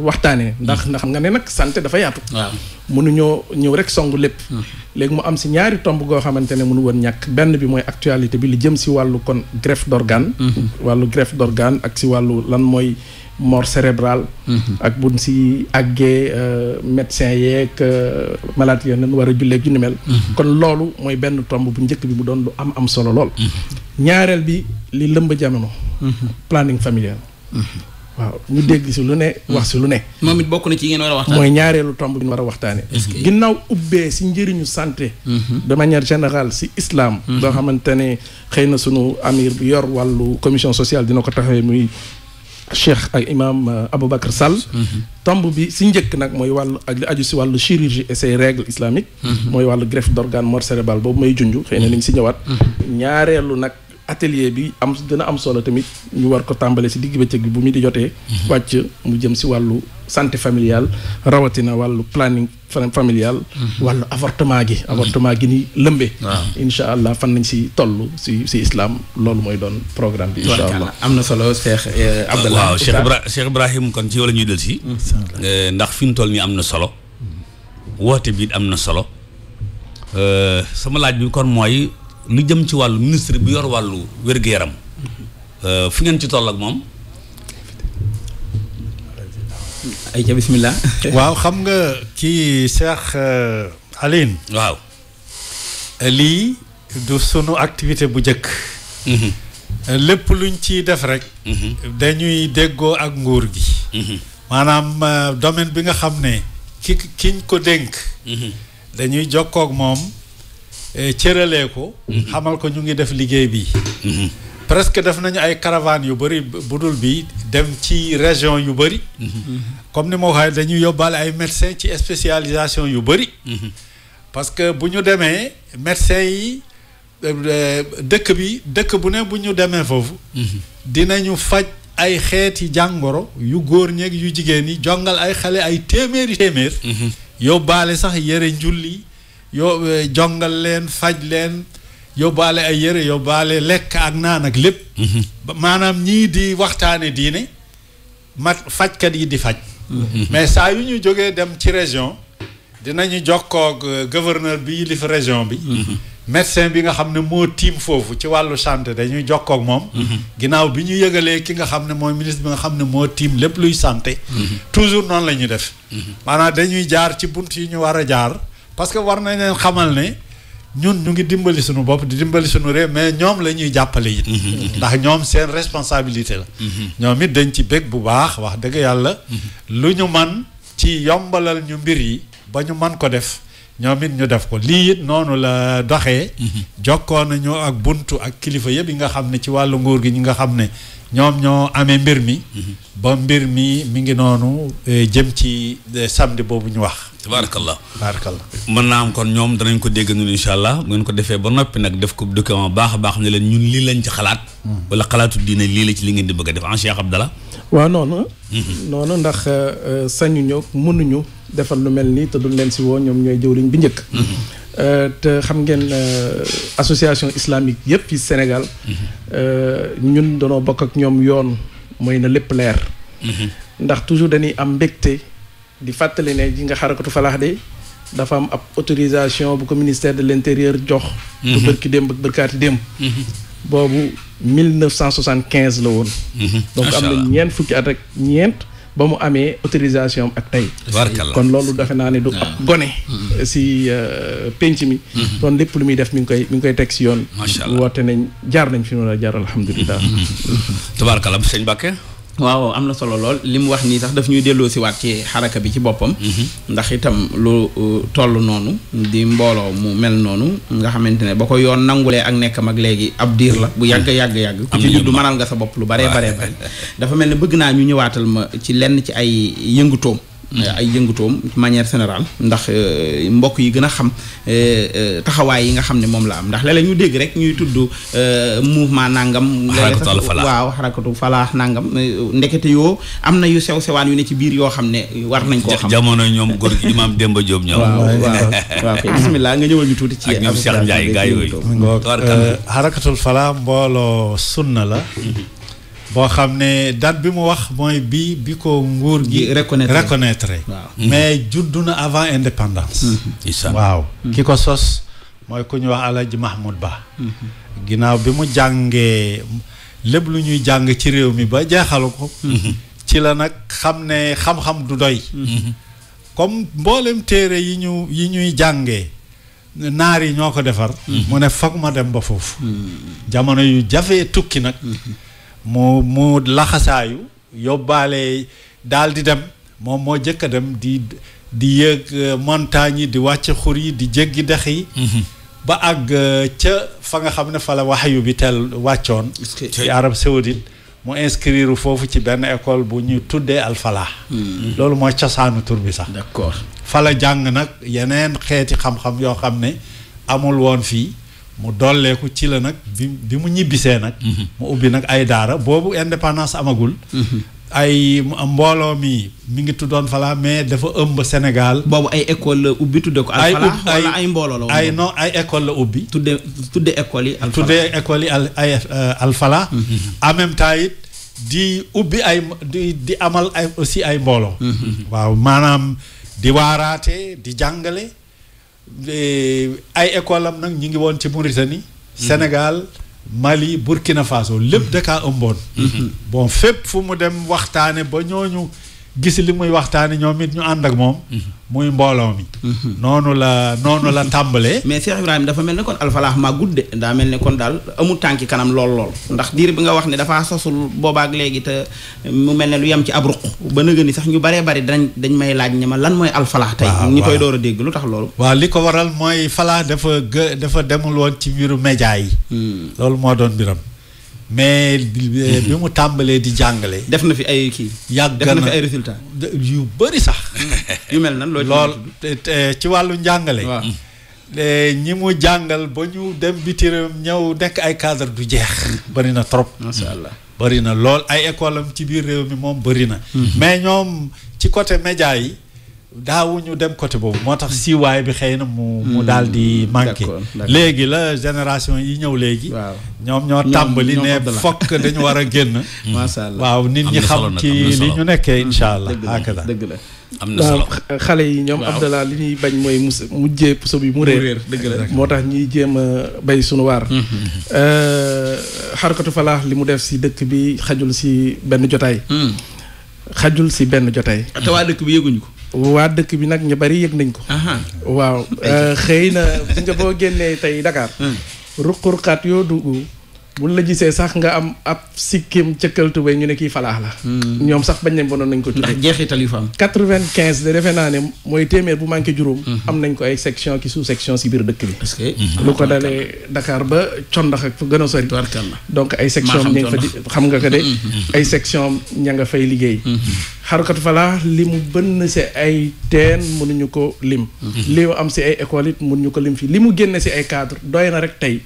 waxtaanee ndax xam nga ne nag santé dafa yaatu. waaw mënuñoo ñëw rek song lépp. léegi mu am si ñaari tomb goo xamante ne mënu woon ñàkk benn bi mooy actualité bi li jëm si wàllu kon greffe d'organe. wàllu greffe d'organe ak si wàllu lan mooy mort cérébrale. ak buñ si àggee médecin yeeg malade yi nañ war a julleeg yu ni mel. kon loolu mooy benn tomb bu njëkk bi mu doon lu am solo lool. ñaareel bi li lëmb jamono. planning familial. waaw ñu dégg si lu ne wax si lu ne. moom it bokk na ci ngeen war a waxtaan. mooy ñaareelu tomb bi ñu war a waxtaanee. ginnaaw ubbee si njëriñu santé. de manière générale si islam. doo xamante ne xëy na sunu amir bi yor wàllu commission sociale dina ko taxawee muy Cheikh ak imam Aboubacar Sall. tomb bi si njëkk nag mooy wàllu ak li aju si wàllu chirurgie et ses règles islamiques. mooy wàllu greffe d'organe mort cérébrale boobu may junj xëy na nañ si ñëwaat. ñaareelu nag. atelier bi am gën a am solo tamit ñu war ko tàmbale si digg bëccëg bi bu mu di jotee wàcc mu jëm si wàllu santé familiale rawatina wàllu planning familial wàllu avortement gi ni lëmbe incha allah fan nañ si toll si islam loolu mooy doon programme bi incha allah am na solo Cheikh Abdallah. waaw Cheikh Ibrahim kon ci yow la ñuy del si ndax fi mu toll nii am na solo woote bi am na solo sama laaj bi kon mooy lu jëm ci wàllu ministre bi yor wàllu wér-gu-yaram fi ngeen ci toll ak moom. ay ca bismillah. waaw xam nga kii Cheikh Aline. waaw. lii du sunu activité bu njëkk. lépp luñ ciy def rek. dañuy déggoo ak nguur gi. maanaam domaine bi nga xam ne kiñ ko dénk. dañuy jokkoo ak moom. cëralee ko xamal ko ñu ngi def liggéey bi presque def nañu ay caravanes yu bëri budul bi dem ci région yu bëri comme ni ma waxee dañuy yóbbaale ay médecins ci spécialisation yu bëri parce que bu ñu demee médecins yi dëkk bu ne bu ñu demee foofu dinañu faj ay xeeti jàngoro yu góor ñeeg yu jigéen yi jongal ay xale ay téeméer yóbbaale sax yëre njulli jongal leen faj leen yóbbaale ay yëre yóbbaale lekk ak naan ak lépp maanaam ñii di waxtaane diine fajkat yi di faj mais saa yu ñu jógee dem ci région dinañu jokkoog gouverneur bi yilif région bi médecin bi nga xam ne moo tiim foofu ci wàllu santé dañuy jokkoog moom ginnaaw bi ñu yëgalee ki nga xam ne mooy ministre bi nga xam ne moo tiim lépp luy santé toujours noonu la ñuy def maanaam dañuy jaar ci bunt yi ñu war a jaar parce que war nañ leen xamal ne ñun ñu ngi dimbali suñu bopp di dimbali suñu réew mais ñoom la ñuy jàppale it ndax ñoom seen responsabilité la ñoom it dañ ci bég bu baax wax dëgg yàlla lu ñu man ci yombalal ñu mbir yi ba ñu man ko def ñoom it ñu def ko lii it noonu la doxee jokkoo nañu ak buntu ak kilifa yëpp yi nga xam ne ci wàllu nguur gi ñi nga xam ne ñoom ñoo amee mbir mi ba mbir mi ngi noonu jëm ci samedi boobu ñu wax tabarakallah mën naa am kon ñoom danañ ko dégg ñun incha allah bu ngeen ko defee ba noppi nag def ko document baax a baax ne leen ñun lii lañ ci xalaat wala xalaatu diine lii la ci li ngeen di bëgg a def en Cheikh Abdallah waaw noonu ndax sañu ñoo mënuñu defal lu mel nii te duñ leen si woo ñoom ñooy jëwriñ bi njëkk te xam ngeen association islamique yëpp ci Sénégal ñun danoo bokk ak ñoom yoon mooy na lépp leer ndax toujours dañuy am mbégte di fàttali ne ji nga xarakatu falaax de dafa am ab autorisation bu ko ministère de l'intérieur jox bu bërki démb ak bërkaati démb boobu 1975 la woon donc am na ñeent fukki at ak ñeent ba mu amee autorisation ak tey kon loolu defe naa ne du ab gone si penc mi doon lépp lu muy def mi ngi koy teg si yoon woote nañ jaar nañ fi mu la jaar alhamdulilah tabarakallah sëñ Bakke waaw am na solo lool li mu wax nii sax daf ñuy delloo si waat ci xaraka bi ci boppam ndax itam lu toll noonu di mbooloo mu mel noonu nga xamante ne ba ko yoon nangulee ak nekkam ak léegi ab diir la bu yàgg ku ci juddu mënal nga sa bopp lu bare dafa mel ne bëgg naa ñu ñëwaatal ma ci lenn ci ay yëngutoom ay yëngutoom de manière générale ndax mbokk yi gën a xam taxawaay yi nga xam ne moom la am ndax léeg-léeg ñu dégg rek ñuy tudd mouvement nangam. waaw xarakatu falaax nangam ndekete yoo am na yu sew sewaan yu ne ci biir yoo xam ne war nañ koo xam. jamono ñoom góor gi Imaam Demba Diop ñoom. waaw kay bismillah nga ñëwal ñu tuuti ci. ak ñoom Cheikh Ndiaye gaa yooyu. xarakatul falaax mbooloo sunna la. boo xam ne date bi mu wax mooy bi ko nguur gi reconnaître waaw mais juddu na avant indépendance waaw ki ko sos mooy ku ñu wax Alaaji Mahmoud Ba ginnaaw bi mu jàngee lépp lu ñuy jàng ci réew mi ba jeexalu ko ci la nag xam ne xam-xam du doy comme mboolem téere yi ñuy jàngee naar yi ñoo ko defar mu ne foog ma dem ba foofu jamono yu jafee tukki nag mu laxasaayu yóbbaale daal di dem moom moo jëkk a dem di yéeg montagne yi di wàcc xur yi di jéggi dex yi ba àgg ca fa nga xam ne fa la waxyu bi teel wàccoon ci Arabie Saoudite mu inscrire foofu ci benn école bu ñu tuddee Al Falah loolu mooy cosaanu tur bi sax d'accord fa la jàng nag yeneen xeeti xam-xam yoo xam ne amul woon fii mu dolleeku ci la nag bi mu ñibbisee nag mu ubbi nag ay daara boobu indépendance amagul ay mbooloo mi ngi tuddoon Fala mais dafa ëmb Sénégal boobu ay école la ubbi tudde ko Al Fala wala ay mbooloo la ay non ay école la ubbi tudde école yi Al Fala tudde école yi Al Fala en même temps it di ubbi ay di amal ay aussi ay mbooloo waaw maanaam di waaraate di jàngale ay école am nag ñu ngi woon ci Mauritanie Sénégal Mali Burkina Faso lépp dakaa ëmboon bon fépp fu mu dem waxtaane ba ñooñu gis li muy waxtaane ñoom it ñu ànd ak moom muy mbooloo mi noonu la tàmbalee mais Cheikh Ibrahima dafa mel ne kon Al Falah màggut de daa mel ne kon daal amul tànki kanam lool ndax diir bi nga wax ne dafa sosul boobaak léegi te mu mel ne lu yem ci ab ruq ba nëgë ni sax ñu baree bari dañ may laaj ne ma lan mooy Al Falah tey ñi koy door a dégg lu tax loolu waaw li ko waral mooy Falah dafa demul woon ci mbiru média yi loolu moo doon mbiram mais bi mu tàmbalee di jàngale def na fi ay kii yàgg def na fi ay résultats yu bëri sax yu mel nan lool ci wàllu njàngale ñi mu jàngal ba ñu dem biti réew ñëw nekk ay cadre du jeex bëri na trop masha Allah bëri na lool ay école am ci biir réew mi moom bëri na mais ñoom ci côté média yi daawuñu dem côté boobu moo tax siiwaay bi xëy na mu daal di manqué léegi la génération yi ñëw léegi ñoom ñoo tàmbali ne fokk dañu war a génn masha Allah waaw nit ñi xam ci li ñu nekkee insha Allah hakada dëgg la am na solo xale yi ñoom Abdallah li ñuy bañ mooy mujjee puso bi mu réer dëgg la moo tax ñuy jéem a bay sunu waar xarakatu Falah li mu def si dëkk bi xajul si benn jotaay te waa dëkk bi yëguñu ko waa dëkk bi nag ñu bari yëg nañ ko waaw xëy na bu nga boo génnee tey Dakar ruq-ruqaat yoo dugg buñ la gisee sax nga am ab sikkim cëkkaltu bay ñu ne kii Falah la ñoom sax bañ nañ bonoon nañ ko tuddee ndax jeexital yu fa am 95 de defe naa ne mooy téeméer bu manqué juróom am nañ ko ay section ki sous section si biir dëkk bi parce que lu ko dalee Dakar ba condax ak fu gën a sori donc ay section ña nga fa di xam nga ko de ay section ña nga fay liggéey xarakatu Falah li mu bënn si ay teen mënuñu ko lim li mu am si ay école it mënuñu ko lim fii li mu génne si ay cadre doy na rek tey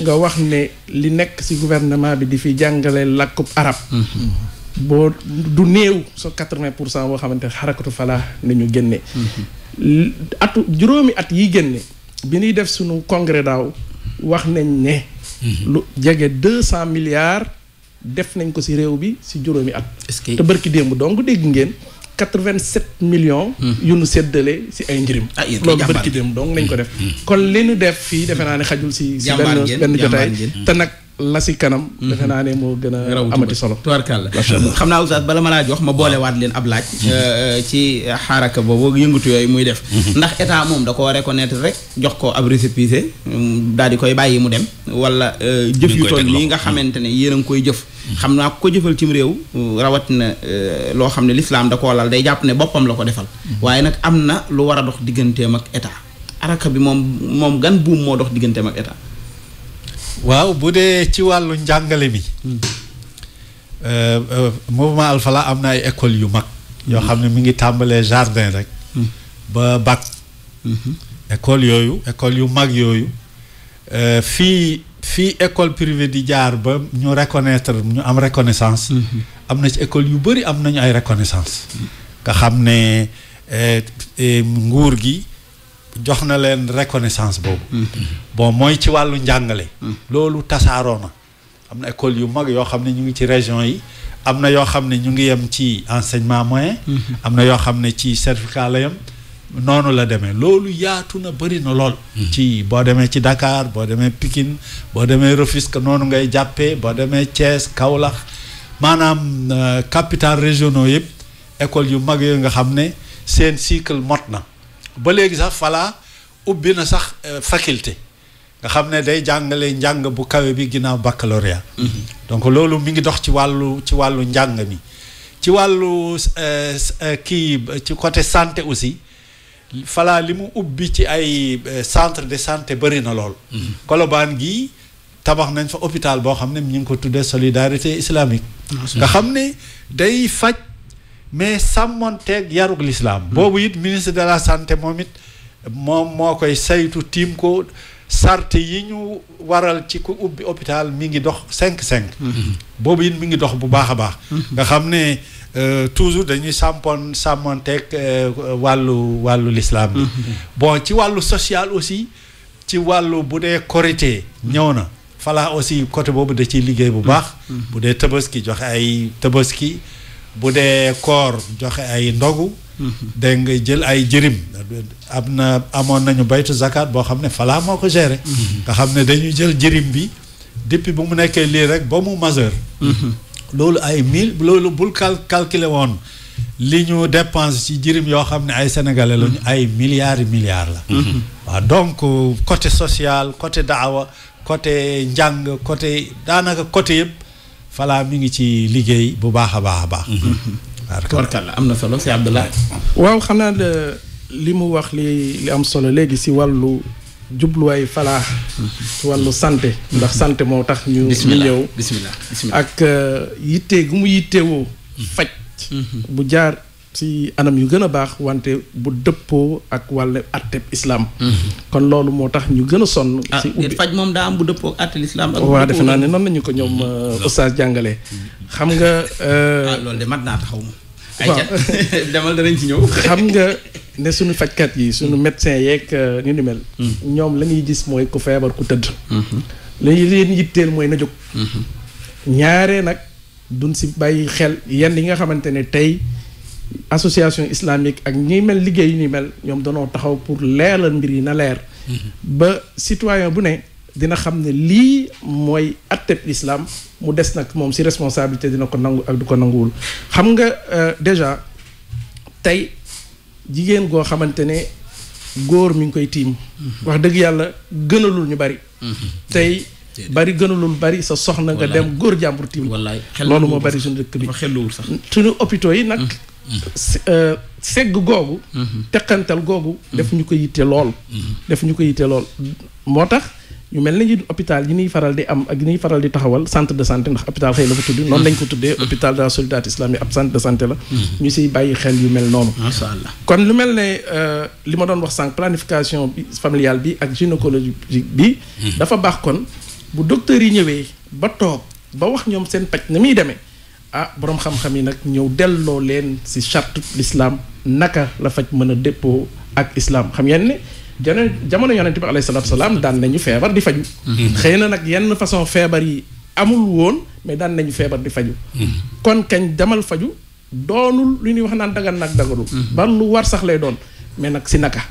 nga wax ne li nekk si gouvernement bi di fi jàngale làkkub arab boo du néew so 80% boo xamante xarakatu Falah nañu génne juróomi at yi génne bi ñuy def suñu congrès daaw wax nañ ne lu jege 200 milliards def nañ ko ci réew bi ci juróomi at te barki démb donc dégg ngeen 87 millions yu nu séddale ci ay njirim loolu barki démb donc nañ ko def kon li ñu def fii defe naa ne xajul ci benn jotaay te nag la ci kanam defe naa ne moo gën a amati solo tubarkàlla xam naa oustaz bala ma laa jox ma boolewaat leen ab laaj ci xaraka boobu yëngatu yooyu muy def ndax état moom da ko reconnaître rek jox ko ab récépissé daal di koy bàyyi mu dem wala jëf yu toll nii nga xamante ne yéen a ngi koy jëf xam naa ko jëfal cim réew rawat na loo xam ne lislaam da koo lal day jàpp ne boppam la ko defal waaye nag am na lu war a dox digganteem ak état xaraka bi moom gan buum moo dox digganteem ak état waaw bu dee ci wàllu njàngale mi mouvement Al Falah am na ay école yu mag yoo xam ne mi ngi tàmbalee jardin rek ba bac école yu mag yooyu fii école privée di jaar ba ñu reconnaître ñu am reconnaissance am na ci école yu bëri am nañu ay reconnaissance nga xam ne nguur gi jox na leen reconnaissance boobu bon mooy ci wàllu njàngale loolu tasaaroo na am na école yu mag yoo xam ne ñu ngi ci région yi am na yoo xam ne ñu ngi yem ci enseignement moyen am na yoo xam ne ci certificat la yem noonu la demee loolu yaatu na bëri na lool ci boo demee ci Dakar boo demee Pikine boo demee Rufisque noonu ngay jàppee boo demee Thiès Kaolack maanaam capitales régionaux yëpp école yu mag yooyu nga xam ne seen cycle mot na ba léegi sax falaa ubbi na sax faculté nga xam ne day jàngale njàng bu kawe bi ginnaaw baccalauréat donc loolu mi ngi dox ci wàllu njàng mi ci wàllu ci côté santé aussi falaa li mu ubbi ci ay centre de santé bëri na lool Colobane gi tabax nañ fa hôpital boo xam ne ñu ngi ko tuddee solidarité islamique nga xam ne day faj mais sàmmonteeg yarug l'islam boobu it ministre de la santé moom moo koy saytu tiim ko sart yi ñu waral ci ku ubbi hôpital mi ngi dox 5-5 boobu it mi ngi dox bu baax a baax nga xam ne toujours dañuy sàmmonteeg wàllu l'islam bi bon ci wàllu social aussi ci wàllu bu dee korité ñëw na falaa aussi côté boobu da ciy liggéey bu baax bu dee tabaski joxe ay tabaski bu dee koor joxe ay ndogu dégg nga jël ay jërim amoon nañu baytu zakat boo xam ne falaa moo ko géré nga xam ne dañuy jël jërim bi depuis bu mu nekkee lii rek ba mu majeur loolu bul calculer woon li ñu dépense ci jërim yoo xam ne ay sénégalais lañu ay milliards la waaw donc côté social côté daawa côté njàng côté daanaka côté yëpp falaa mi ngi ci liggéey bu baax a baax tubarkalla am na solo si Abdoulaye waaw xam naa li mu wax li am solo léegi si wàllu jubluwaay falaa ci wàllu santé ndax santé moo tax ñu ñëw bismillah ak yitte gu mu yittewoo faj bu jaar si anam yu gën a baax wante bu dëppoo ak wàllu atteb islam kon loolu moo tax ñu gën a sonn si ubbi faj moom daa am bu dëppoo ak atteb islam ak waaw defe naa ne noonu nañu ko ñoom oustaz jàngalee xam nga loolu de mat naa taxaw ma ay demal danañ ci ñëw xam nga ne suñu fajkat yi suñu médecin yeeg ni ni mel ñoom la ñuy gis mooy ku feebar ku tëdd la ñuy leen yitteel mooy na jóg ñaare nag duñ si bàyyi xel yenn yi nga xamante ne tey association islamique ak ñi mel liggéey yu ni mel ñoom danoo taxaw pour leeral mbir yi na leer ba citoyen bu ne dina xam ne lii mooy atteb islam mu des nag moom si responsabilité dina ko nangu ak du ko nanguwul xam nga déjà tey jigéen goo xamante ne góor mi ngi koy tiim wax dëgg yàlla gënalul ñu bari tey bari gënalul bari sa soxna nga dem góor jàmbur tiim loolu moo bari suñu dëkk bi xelluwul sax suñu hôpitaux yi nag segg googu teqantal googu def ñu ko yitte lool moo tax ñu mel ni hôpital yi ñuy faral di am ak yi ñuy faral di taxawal centre de santé ndax hôpital xëy la ko tudd noonu lañ ko tuddee hôpital de la solidarité islamique ab centre de santé la ñu siy bàyyi xel yu mel noonu masha Allah kon lu mel ne li ma doon wax sànq planification bi familiale bi ak gynécologie bi dafa baax kon bu docteur yi ñëwee ba toog ba wax ñoom seen paj na muy demee boroom xam-xam yi nag ñëw delloo leen si charte l'islam naka la faj mën a déppoo ak islam xam ngeen ne jamono yonent bi alayhi salaatu salaam daan nañu feebar di faju xëy na nag yenn façon feebar yi amul woon mais daan nañu feebar di faju kon kañ demal faju doonul lu ñuy wax naan dagan nag daganul ba lu war sax lay doon mais nag si naka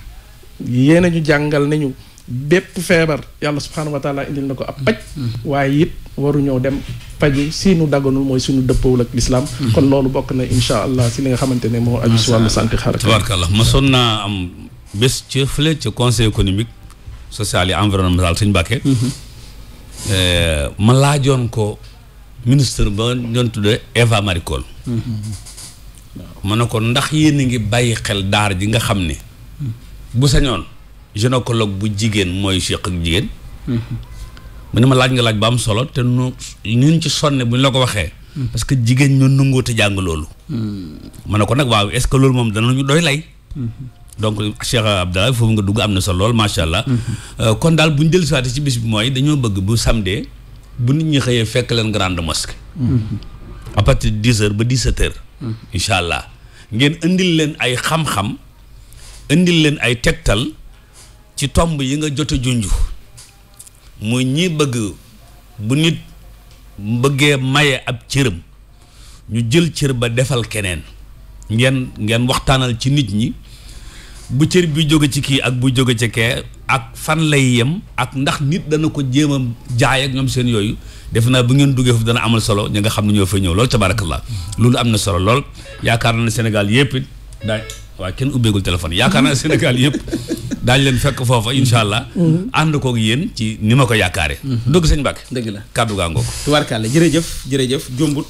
yéen a ñu jàngal nañu bépp feebar yàlla subhaanahu wa taala indil na ko ab paj waaye it waru ñëw dem faju si nu daganul mooy suñu dëppawul ak lislaam kon loolu bokk na insha allah si li nga xamante ne moo aju si wàllu santé xaraka tabaarkallah ma son naa am bés ca fële ca conseil économique social et environnemental Sëñ Mbàkke ma laajoon ko ministre ba doon tudde Eva Marie Coll ma ne ko ndax yéen a ngi bàyyi xel daar ji nga xam ne bu sañoon gynécologue bu jigéen mooy séq ak jigéen mu ne ma laaj nga laaj ba am solo te nu ñu ci sonne bu ñu la ko waxee parce que jigéen ñoo nangoo te jàng loolu. ma ne ko nag waaw est-ce que loolu moom danañu doy lay. donc Cheikh Abdallah foofu nga dugg am na solo lool macha allah. kon daal bu ñu dellusiwaatee ci bis bi mooy dañoo bëgg bu samedi bu nit ñi xëyee fekk leen grande mosquée. à partir de 10h ba 17h. incha allah ngeen indil leen ay xam-xam indil leen ay tegtal ci tomb yi nga jot a junj muy ñi bëgg bu nit bëggee maye ab cëram ñu jël cër ba defal keneen ngeen waxtaanal ci nit ñi. bu cër bi jóge ci kii ak bu jóge ci kee ak fan lay yem ak ndax nit dana ko jéem a jaay ak ñoom seen yooyu def naa bu ngeen duggee foofu dana amal solo ñi nga xam ne ñoo fa ñëw loolu tabarakallah loolu am na solo lool yaakaar naa ne Sénégal yëpp it daa waaye kenn ubbeegul téléphone yaakaar naa ne Sénégal yëpp daañu leen fekk foofa incha allah. ànd koog yéen ci ni ma ko yaakaare dëgg sëñ Mbacke. dëgg la kàddu gaa ngoog. tubaarkàlla jërëjëf jombut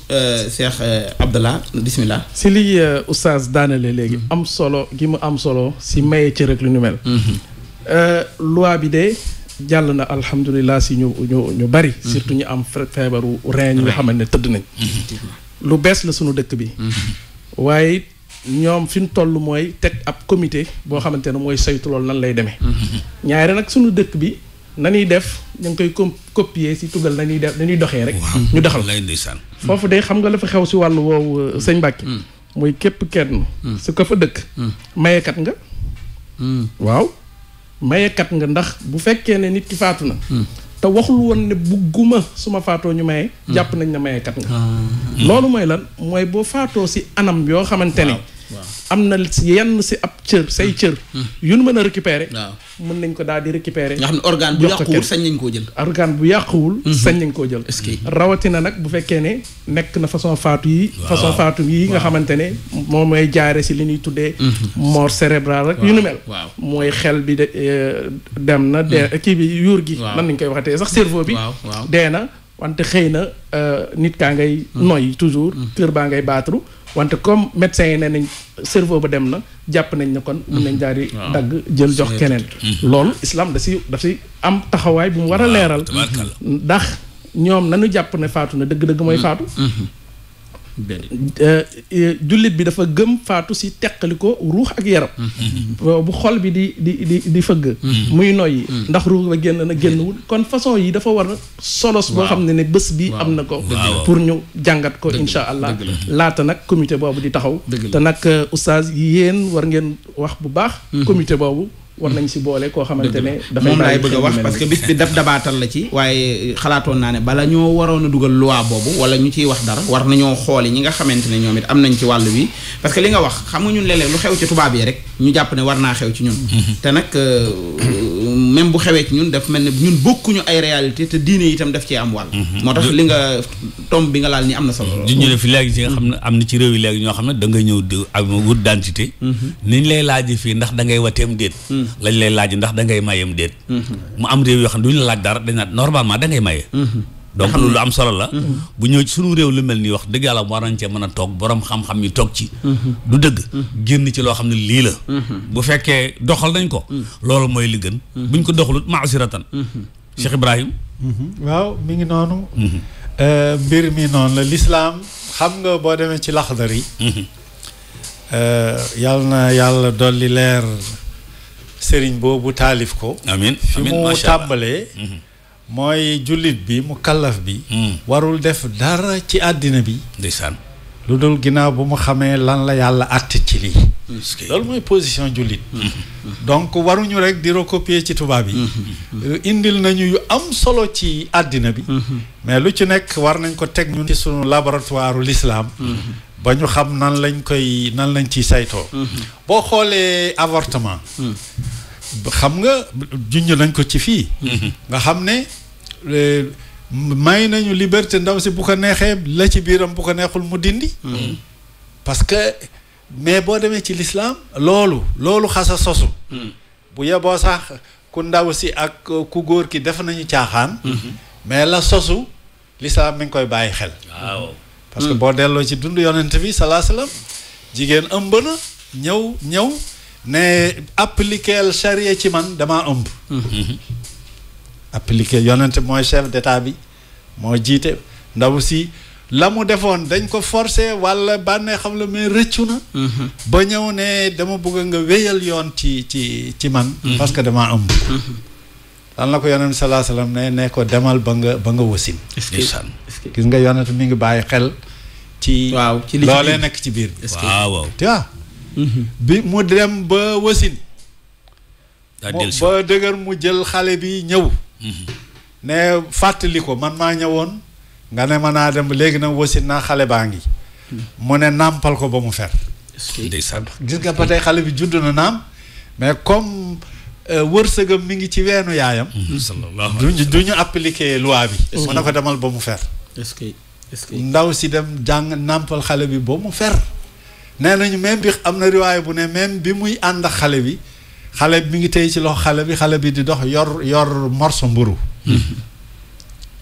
Cheikh Abdallah bismillah. si li oustaz daanale léegi am solo gi mu am solo si maye cër ak lu ñu mel. loi bi de jàll na alhamdulilah si ñu bari. surtout ñu am feebaru rein ñu nga xamante ne tëdd nañ. lu bees la sunu dëkk bi. waaye ñoom fi ñu toll mooy teg ab comité boo xamante ne mooy saytu loolu nan lay demee. ñaare nag sunu dëkk bi nañuy def ñu ngi koy copier si tugal nañuy def nañuy doxee rek. ñu doxal lay ndeysaan. foofu de xam nga la fa xew si wàllu woowu sëñ Mbacke. muy képp kenn. su ko fa dëkk. mayekat nga. waaw mayekat nga ndax bu fekkee ne nit ki faatu na. te waxul woon ne bugguma su ma faatoo ñu maye. jàpp nañ ne mayekat nga. loolu mooy lan mooy boo faatoo si anam yoo xamante ne. am na yenn si ab cër say cër. yu nu mën a récupérer. mën nañ ko daal di récupérer. nga xam ne organe bu yàquwul sañ nañ koo jël. organe bu yàquwul. sañ nañ koo jël. rawatina nag bu fekkee ne nekk na façon faatu yi. façon faatu yi nga xamante ne moom mooy jaare si li ñuy tuddee. mort cérébrale rek yu nu mel. mooy xel bi dem na dee kii bi yuur gi. nan nañ koy waxatee sax cerveau bi. dee na wante xëy na nit kaa ngay noy toujours. cœur baa ngay baatru. wante comme médecin yi nee nañ cerveau ba dem na jàpp nañ ne kon mun nañ daal di dagg jël jox keneen. loolu islam daf si am taxawaay bu mu war a leeral. ndax ñoom nañu jàpp ne faatu na dëgg-dëgg mooy faatu. jullit bi dafa gëm faatu si teqali ko ruux ak yaram. bu xol bi di fëgg. muy noyyi. ndax ruux ba génn na génnwul kon façon yi dafa war solos boo xam ne bés bi am na ko. pour ñu jàngat ko incha allah. laata nag comité boobu di taxaw. te nag oustaz yéen war ngeen wax bu baax. comité boobu. war nañ si boole koo xamante ne. dafay moom laay bëgg a wax parce que bis bi dabaatal la ci. waaye xalaatoon naa ne bala ñoo waroon a dugal loi boobu wala ñu ciy wax dara war nañoo xooli ñi nga xamante ne ñoom it am nañ ci wàll bi parce que li nga wax xam nga ñun léeg-léeg lu xew ci tubaab yi rek ñu jàpp ne war naa xew ci ñun. te nag même bu xewee ci ñun daf mel ne ñun bokkuñu ay réalité te diine itam daf cee am wàll. moo tax li nga tomb bi nga laal ni am na solo. ñu ne fi léegi ci nga xam ne am na ci réew yi léegi ñoo xam ne da ngay ñëw di am wut d'identité. niñ lay laaj fii ndax da ngay wateem déet. lañ lay laaj ndax da ngay mayem déet. mu am réew yoo xam ne duñu la laaj dara dañ naan normalement da ngay maye. donc loolu am solo la. bu ñëw ci sunu réew lu mel nii wax dëgg yàlla war nañ cee mën a toog borom xam-xam yi toog ci. du dëgg. génn ci loo xam ne lii la. bu fekkee doxal nañ ko. loolu mooy li gën. buñ ko doxalut maasiratan. Cheikh Ibrahim. waaw mi ngi noonu. mbir mi noonu la lislaam xam nga boo demee ci laxdar yi. yàlla na yàlla dolli leer sëriñ boobu taalif ko. amiin fi mu tàmbalee. mooy jullit bi mu kallaf bi. warul def dara ci àddina bi. ndeysaan. lu dul ginnaaw bu mu xamee lan la yàlla àtte ci lii. loolu mooy position jullit. donc waruñu rek di recopier ci tubaab yi. indil nañu yu am solo ci àddina bi. mais lu ci nekk war nañ ko teg ñun ci sunu laboratoire l'islam. ba ñu xam nan lañ ciy saytoo. boo xoolee avortement. xam nga junj nañ ko ci fii. nga xam ne may nañu liberté ndaw si bu ko neexee la ci biiram bu ko neexul mu dindi. parce que mais boo demee ci l'islam loolu xasa sosu. bu yeboo sax ku ndaw si ak ku góor ki def nañu caaxaan. mais la sosu l'islam mi ngi koy bàyyi xel. waaw. parce que boo delloo ci dund yonent bi salaa salaam jigéen ëmb na ñëw ne appliquer charia ci man damaa ëmb. appliquer yonent mooy chef d'état bi moo jiite ndaw si la mu defoon dañ ko forcer wala bànnee xam la mais rëccu na ba ñëw ne dama bëgg nga wéyal yoon ci man parce que damaa ëmb lan la ko yonent sallallahu alayhi wasallam ne ko demal ba nga wasin gis nga yonent mi ngi bàyyi xel ci waaw ci loolee nekk ci biir waaw tu vois bi mu dem ba wasin ba dëgër mu jël xale bi ñëw ne fàttali ko man maa ñëwoon nga ne ma naa dem léegi nag wasin naa xale baa ngi mu ne nàmpal ko ba mu fer gis nga ba tey xale bi judd na naam mais comme wërsëgam mi ngi ci weenu yaayam du ñu appliquer loi bi mu ne ko demal ba mu fer ndaw si dem jàng nàmpal xale bi ba mu fer nee nañu même bi am na riwaay bu ne même bi muy ànd ak xale bi mi ngi tey ci loxo xale bi di dox yor morso mburu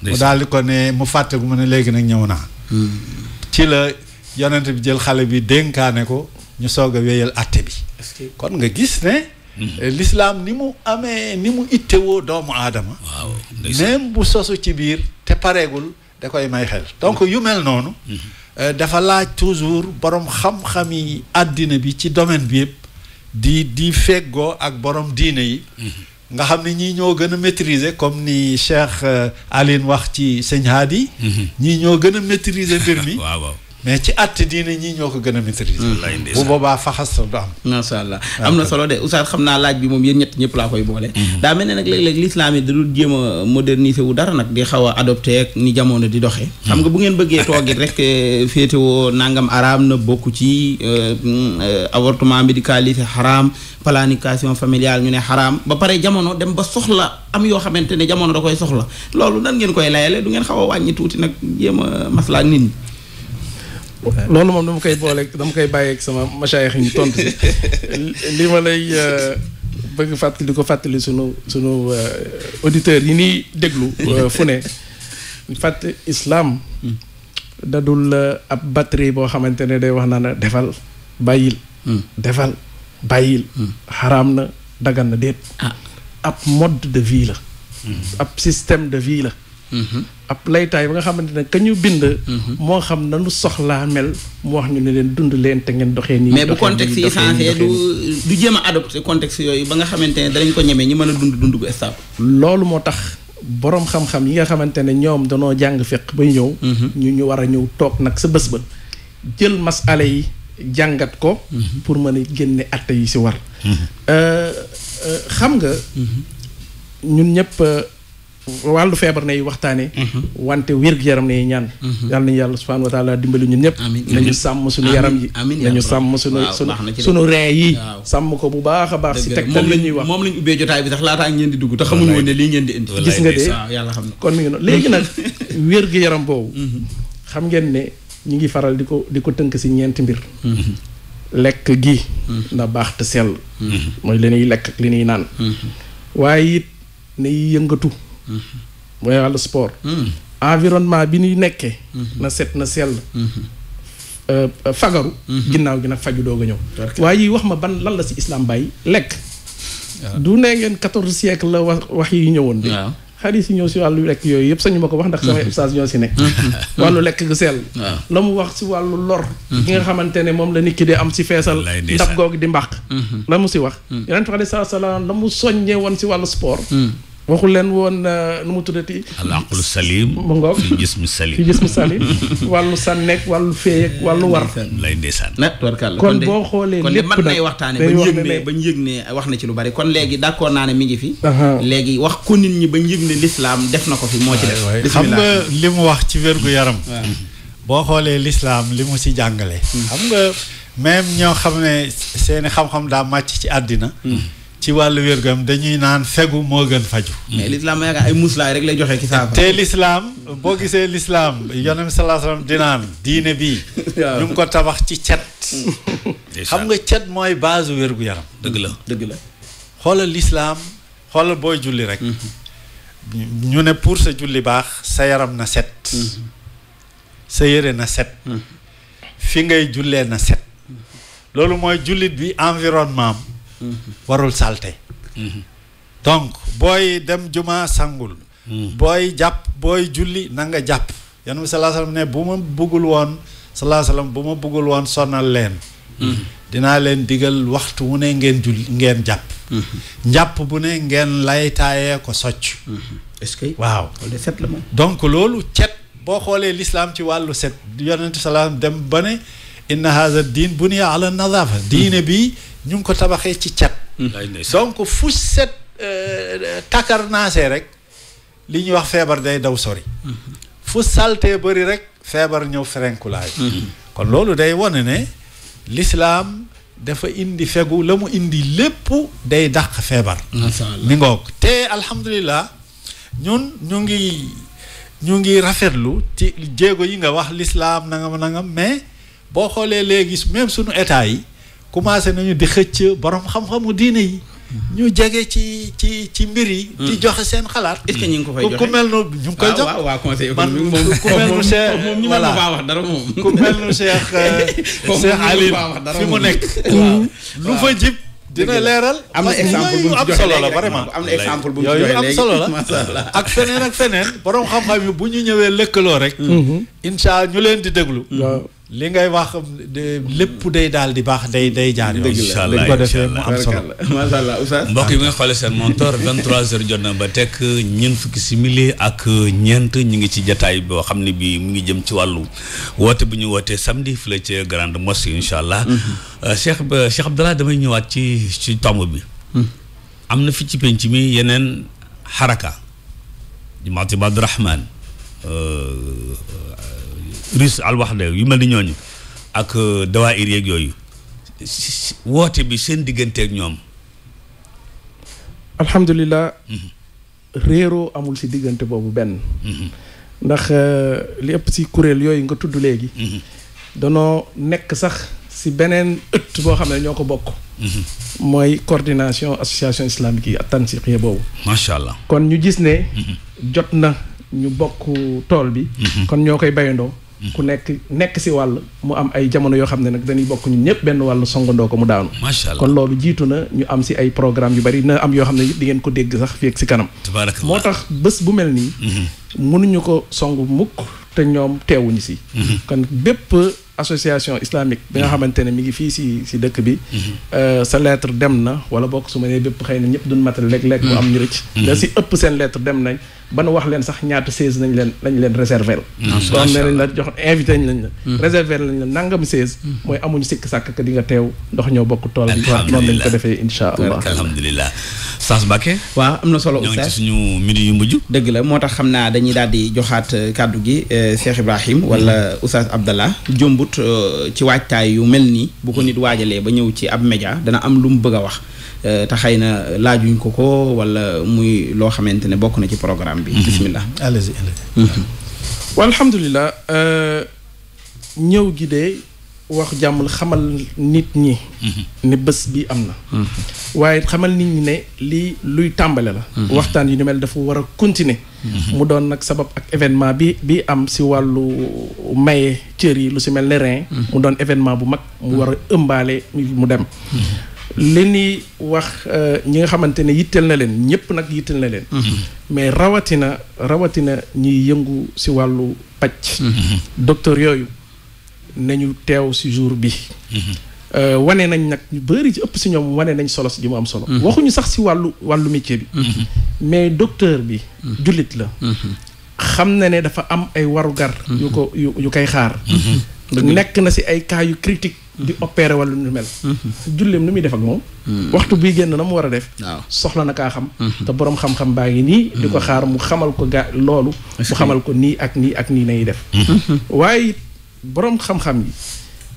mu daal di ko ne mu fàtte gu mu ne léegi nag ñëw naa ci la yonent bi jël xale bi dénkaane ko ñu soog a wéyal atte bi kon nga gis ne l'islam ni mu amee ni mu ittewoo doomu aadama même bu sosu ci biir te pareegul da koy may xel donc yu mel noonu dafa laaj toujours borom xam-xami àddina bi ci domaine bi yëpp di feggoo ak borom diine yi nga xam ne ñii ñoo gën a maîtriser comme ni Cheikh Aline wax ci sëñ Hadi ñii ñoo gën a maîtriser mbir mi mais ci àtte diine ñii ñoo ko gën a maîtriser bu boobaa faxas du am masha Allah am na solo de oustaz xam naa laaj bi moom yéen ñëpp laa koy boole daa mel ne nag léeg-léeg l'islam yi da dul jéem a moderniser wu dara nag di xaw a adopté ak ni jamono di doxee xam nga bu ngeen bëggee toogit rek féetewoo nangam araam na bokku ci avortement médicalisé xaraam planification familiale ñu ne xaraam ba pare jamono dem ba soxla am yoo xamante ne jamono da koy soxla loolu nan ngeen koy layale du ngeen xaw a wàññi tuuti nag jéem a maslaa nit ñi loolu moom dama koy bàyyeeg sama machaayix ñu tontu li ma lay bëgg fàttali sunu auditeurs yi ñuy déglu fu ne fàtte islam dadul ab batterie boo xamante ne day wax naa ne defal bàyyil xaraam na dagan na déet ab mode de vie la ab système de vie la ab laytaay ba nga xamante ne ka ñu bind moo xam nanu soxlaa mel mu wax ñu ne leen dund leen te ngeen doxee nii mais bu contexte yi changé du jéem a adopté contexte yooyu ba nga xamante ne danañ ko ñemee ñi mën a dund bu stable loolu moo tax boroom xam-xam yi nga xamante ne ñoom danoo jàng fiq bay ñëw ñu war a ñëw toog nag sa bés ba jël masala yi jàngat ko pour mën a génne atte yi si war xam nga ñun ñëpp wàllu feebar nay waxtaane wante wér-gu-yaram nay ñaan yàlla nañu yàlla subhanahu wa taala dimbali ñun ñëpp nañu sàmm suñu yaram yi nañu sàmm suñu reen yi sàmm ko bu baax a baax si tegtal la ñuy wax moom lañu ubbee jotaay bi sax laataa ngeen di dugg te xamuñu woon ne lii ngeen di indi gis nga de yàlla xam na kon mi ngi noonu léegi nag wér-gu-yaram boobu xam ngeen ne ñu ngi faral di ko tënk si ñeenti mbir lekk gi na baax te sell mooy li ñuy lekk ak li ñuy naan waaye it nay yëngatu mooy wàllu sport environnement bi ñuy nekkee na set na sell fagaru ginnaaw gi nag faju doog a ñëw waaye yi wax ma ban lan la si islam bàyyi lekk du nee ngeen 14 siècle la wax yi ñëwoon de xadiis yi ñëw si wàllu lekk yooyu yëpp sañu ma ko wax ndax samay ustaas ñoo si ne wàllu lekk gu sell la mu wax si wàllu lor gi nga xamante ne moom la nit ki di am si feesal ndab googu di mbàq la mu si wax yonent bi alayhi salaam la mu soññee woon si wàllu sport waxul leen woon nu mu tuddati al aqlu salim mu ngoog fi jismi salim wàllu sànneeg wàllu feeyeg wàllu war lay ndeysaan kon boo xoolee kon lépp man nay waxtaane bañ yëg ne wax na ci lu bari kon léegi d'accord naa ne mi ngi fi léegi wax ko nit ñi bañ yëg ne l'islam def na ko fi moo ci def xam nga li mu wax ci wérgu yaram boo xoolee l'islam li mu si jàngale xam nga même ñoo xam ne seeni xam-xam daa màcc ci àddina ci wàllu wér-gu-yaram dañuy naan fegu moo gën faju mais l'islam yaakaar ay muslaay rek lay joxe ci saafara te l'islam boo gisee l'islam yonent bi sallallahu alayhi wasallam dinaan diine bii ñu ngi ko tabax ci cet xam nga cet mooy base wér-gu-yaram dëgg la xoolal l'islam xoolal booy julli rek ñu ne pour sa julli baax sa yaram na set sa yére na set fi ngay jullee na set loolu mooy jullit bi environnement warul salte donc booy dem juma sangul booy jàpp booy julli na nga jàpp yonent bi sallallahu alayhi wasallam ne bu ma bëggul woon sallallahu alayhi wasallam bu ma bëggul woon sonal leen dinaa leen digal waxtu wu ne ngeen jàpp njàpp bu ne ngeen lay taayee ko socc est-ce que waaw loolu set la moom donc loolu cet boo xoolee l'islam ci wàllu set yonent bi sallallahu alayhi wasallam dem ba ne inna hadha diin buniya ala nadafa diine bi ñu ngi ko tabaxee ci cet donc fu set takarnaasee rek li ñuy wax feebar day daw sori fu saltee bëri rek feebar ñëw ferenkulaay kon loolu day wone ne l'islam dafa indi fegu la mu indi lépp day dàq feebar mi ngoog te alhamdulilah ñun ñu ngi rafetlu ci jéego yi nga wax l'islam nangam mais boo xoolee léegi même suñu état yi commencé nañu di xëcc borom xam-xamu diine yi ñu jege ci mbir yi di joxe seen xalaat est-ce que ñu ngi ko fay joxe ku mel nu ñu ngi koy jox waaw conseil économique moom ku mel nu Cheikh moom ñu mën na faa wax dara moom ku mel nu Cheikh Ali fi mu nekk lu fa jib dina leeral am na exemple bu mu am solo la vraiment am na exemple bu mu yooyu joxe am léegi solo la mashallah ak feneen borom xam-xam yi bu ñu ñëwee lëkkaloo rek incha allah ñu leen di déglu li ngay wax lépp day daal di baax day jaar yoon incha allah ko defee mu am solo masha Allah oustaz mbokk yi bi nga xoolee seen montor 23h jot na ba tekk ñeent fukki simili ak ñeent ñu ngi ci jataay boo xam ne bii mu ngi jëm ci wàllu woote bu ñu wootee samedi fële ca grande mosquée incha allah Cheikh Abdallah damay ñëwaat ci tomb bi am na fi ci penc mi yeneen xaraka jamaati Abdu Rahmaan ris al waxda yu mel ni ñooñu ak dawaayir yeeg yooyu woote bi seen digganteeg ñoom alhamdulilah réeroo amul si diggante boobu benn ndax li ëpp si kuréel yooyu nga tudd léegi danoo nekk sax si beneen ëtt boo xam ne ñoo ko bokk mooy coordination association islamique yi ak tansiqiya boobu macha allah kon ñu gis ne jot na ñu bokk tool bi kon ñoo koy bayandoo ku nekk si wàll mu am ay jamono yoo xam ne nag dañuy bokk ñun ñëpp benn wàll songandoo ko mu daanu macha allah kon loolu jiitu na ñu am si ay programme yu bari na am yoo xam ne di ngeen ko dégg sax fii ak si kanam tabaarakallah moo tax bés bu mel nii mënuñu ko song mukk te ñoom teewuñu si kon bépp association islamique bi nga xamante ne mi ngi fii si dëkk bi sa lettre dem na wala bokk su ma nee bépp xëy na ñëpp duñ matal léeg-léeg mu am ñu rëcc da si ëpp seen lettre dem nañ ba nu wax leen sax ñaata 16 lañ leen réserver doon ne lañ la jox invité lañ la réserver lañ la nangam 16 mooy amuñu sikk sàkk que di nga teew ndox ñoo bokk tool bi noonu lañ ko defee insha allah alhamdulilah Sass Mbacké waaw am na solo ñoo ngi ci oustaz suñu minute yu mujj dëgg la moo tax xam naa dañuy daal di joxaat kàddu gi Cheikh Ibrahim wala oustaz Abdallah jombut ci waajtaay yu mel nii bu ko nit waajalee ba ñëw ci ab média dana am lu mu bëgg a wax te xëy na laajuñ ko wala muy loo xamante ne bokk na ci programme bi bismillah allez-y wa alhamdulilah ñëw gi de wax jàmm xamal nit ñi ne bés bi am na waaye xamal nit ñi ne lii luy tàmbale la waxtaan yu ni mel dafa war a continuer mu doon nag sabab ak événement bi am si wàllu maye cër yi lu si mel ne rein mu doon événement bu mag mu war a ëmbaale mu dem li ñuy wax ñi nga xamante ne yitteel na leen ñëpp nag yitteel na leen mais rawatina ñiy yëngu si wàllu pàcc docteur yooyu nañu teew si jour bi wane nañ nag ñu bëri ci ëpp si ñoom wane nañ solo si ji mu am solo waxuñu sax si wàllu métier bi mais docteur bi jullit la xam na ne dafa am ay warugar yu koy xaar nekk na si ay cas yu critique di opérer wala nu mel julleem nu muy def ak moom waxtu buy génn na mu war a def soxla na kaa xam te boroom xam-xam baa ngi nii di ko xaar mu xamal ko loolu mu xamal ko nii ak nii ak nii nay def waaye boroom xam-xam yi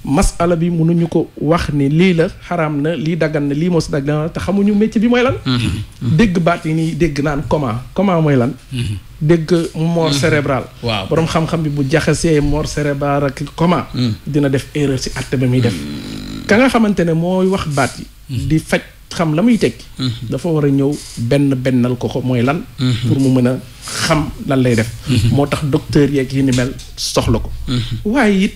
masala bi mënuñu ko wax ni lii la xaraam na lii daggan na lii moo si daggan te xamuñu métier bi mooy lan dégg baat yi nii dégg naan comment mooy lan dégg mort cérébrale waaw boroom xam-xam bi bu jaxasee mort cérébrale ak comment dina def erreur si acte ba muy def ka nga xamante ne mooy wax baat yi di faj xam la muy tekki dafa war a ñëw bennal ko mooy lan pour mu mën a xam lan lay def moo tax docteur yeeg yi ni mel soxla ko waaye it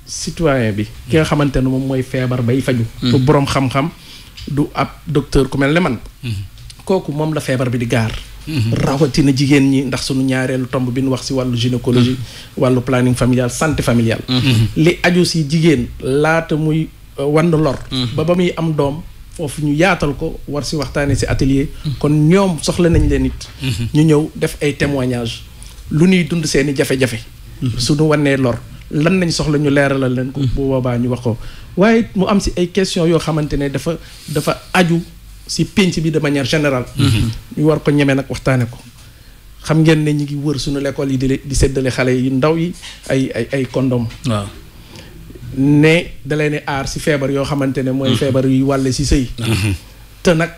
citoyen bi ki nga xamante ne moom mooy feebar bay faju du boroom xam-xam du ab docteur ku mel ne man kooku moom la feebar bi di gaar rawatina jigéen ñi ndax sunu ñaareelu tomb bi ñu wax si wàllu gynécologie wàllu planning familial santé familiale li aju si jigéen laata muy wan lor ba muy am doom foofu ñu yaatal ko war si waxtaanee si atelier kon ñoom soxla nañ leen it ñu ñëw def ay témoignages lu ñuy dund seeni jafe-jafe suñu wannee lor lan nañ soxla ñu leeralal leen ko bu boobaa ñu wax ko waaye mu am si ay questions yoo xamante ne dafa aju si pénc bi de manière générale ñu war ko ñeme nag waxtaane ko xam ngeen ne ñu ngi wër suñu l'école yi di séddale xale yu ndaw yi ay condom waaw ne da leen aar si feebar yoo xamante ne mooy feebar yu wàlle si sëy te nag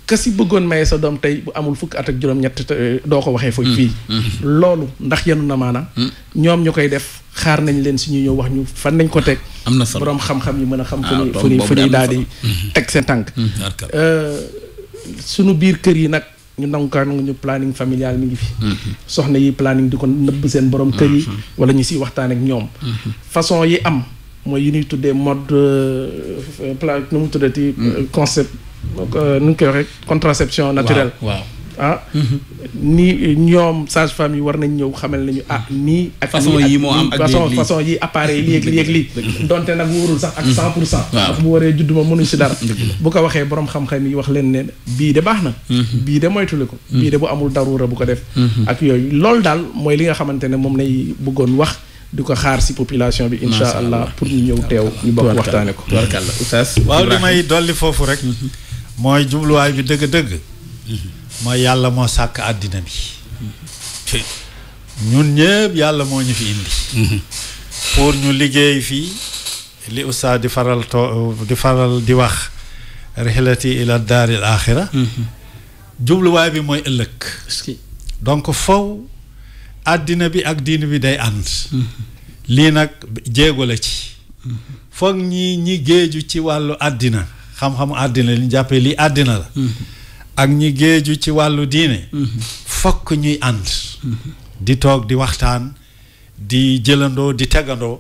kasi bëggoon maye sa doom tey bu amul fukk at ak juróom-ñett doo ko waxee fii loolu ndax yenu na maana ñoom ñu koy def xaar nañ leen si ñu ñëw wax ñu fan nañ ko teg am na solo boroom xam-xam yi mën a xam fu ñuy daal di teg seen tànk suñu biir kër yi nag ñu nangukaan ñu planning familial mi ngi fi soxna yi planning di ko nëbb seen borom kër yi wala ñu siy waxtaan ak ñoom façon yi am mooy yu ñuy tuddee mode nu mu tuddati concept nu ñu koy waxee contraception naturelle waaw nii ñoom sage-femme yi war nañ ñëw xamal nañu nii ak façon yi moo am ak façon yi appareil léeg lii donte nag wóorul sax ak 100% ndax bu waree judd ma mënuñ si dara bu ko waxee borom xam-xam yi wax leen ne bii de baax na bii de moytuli ko bii de bu amul daruura bu ko def ak yooyu loolu daal mooy li nga xamante ne moom lay bëggoon wax di ko xaar si population bi insha allah pour ñu ñëw teew ñu bokk waxtaane ko tubarkalla oustaz waaw li may dolli foofu rek mooy jubluwaay bi dëgg-dëgg mooy yàlla moo sàkk àddina bi ñun ñëpp yàlla moo ñu fi indi pour ñu liggéey fii li oustaz di faral di wax rihlati ila daaril axira jubluwaay bi mooy ëllëg donc faw àddina bi ak diin bi day ànd lii nag jéego la ci foog ñi géeju ci wàllu àddina xam-xamu àddina li ñu jàppee lii àddina la ak ñi géeju ci wàllu diine fokk ñuy ànd di toog di waxtaan di jëlandoo di tegandoo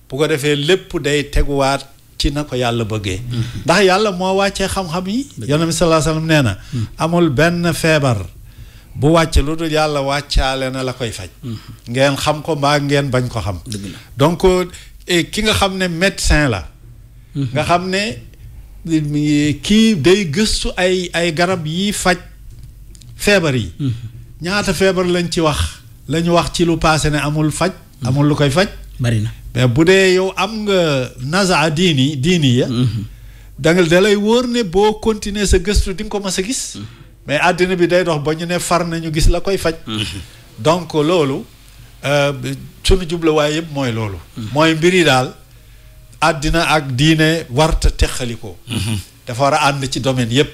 bu ko defee lépp day teguwaat ci na ko yàlla bëggee ndax yàlla moo wàccee xam-xam yi yonent bi sallallahu alayhi wasallam nee na amul benn feebar bu wàcce lu dul yàlla wàccaale na la koy faj ngeen xam ko mbaa ngeen bañ ko xam donc ki nga xam ne médecin la nga xam ne kii day gëstu ay garab yi faj feebar yi ñaata feebar lañ ci wax lañu wax ci lu passé ne amul faj amul lu koy faj bari na mais bu dee yow am nga naza diini ya da lay wóor ne boo continuer sa gëstu di nga ko mas a gis mais àddina bi day dox ba ñu ne far nañu gis la koy faj donc loolu sunu jubluwaay yëpp mooy loolu mooy mbir yi daal àddina ak diine warta teqalikoo dafa war a ànd ci domaine yëpp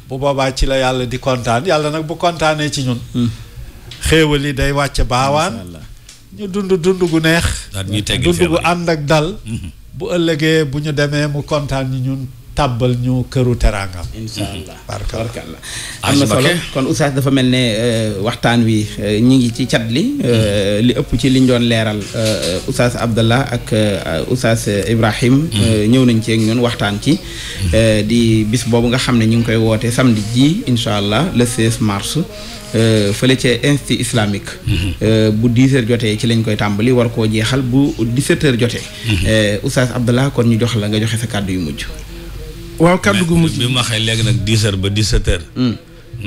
bu boobaa ci la yàlla di kontaan yàlla nag bu kontaanee ci ñun xéewal yi day wàcce baawaan ñu dund gu neex dund gu ànd ak dal bu ëllëgee bu ñu demee mu kontaan ñi ñun tàbbal ñu këru teraangam insha allah barkallah am na solo kon oustaz dafa mel ne waxtaan wi ñi ngi ci cat li ëpp ci liñ doon leeral oustaz Abdallah ak oustaz Ibrahim ñëw nañ ci ak ñun waxtaan ci di bis boobu nga xam ne ñu ngi koy woote samedi ji insha allah le 16 mars fële ca institut islamique bu 10h jotee ci lañ koy tàmbali war koo jeexal bu 17h jotee oustaz Abdallah kon ñu jox la nga joxe sa kàddu yu mujj waaw kàddu gu mujj bi ma waxee léegi nag 10h ba 17h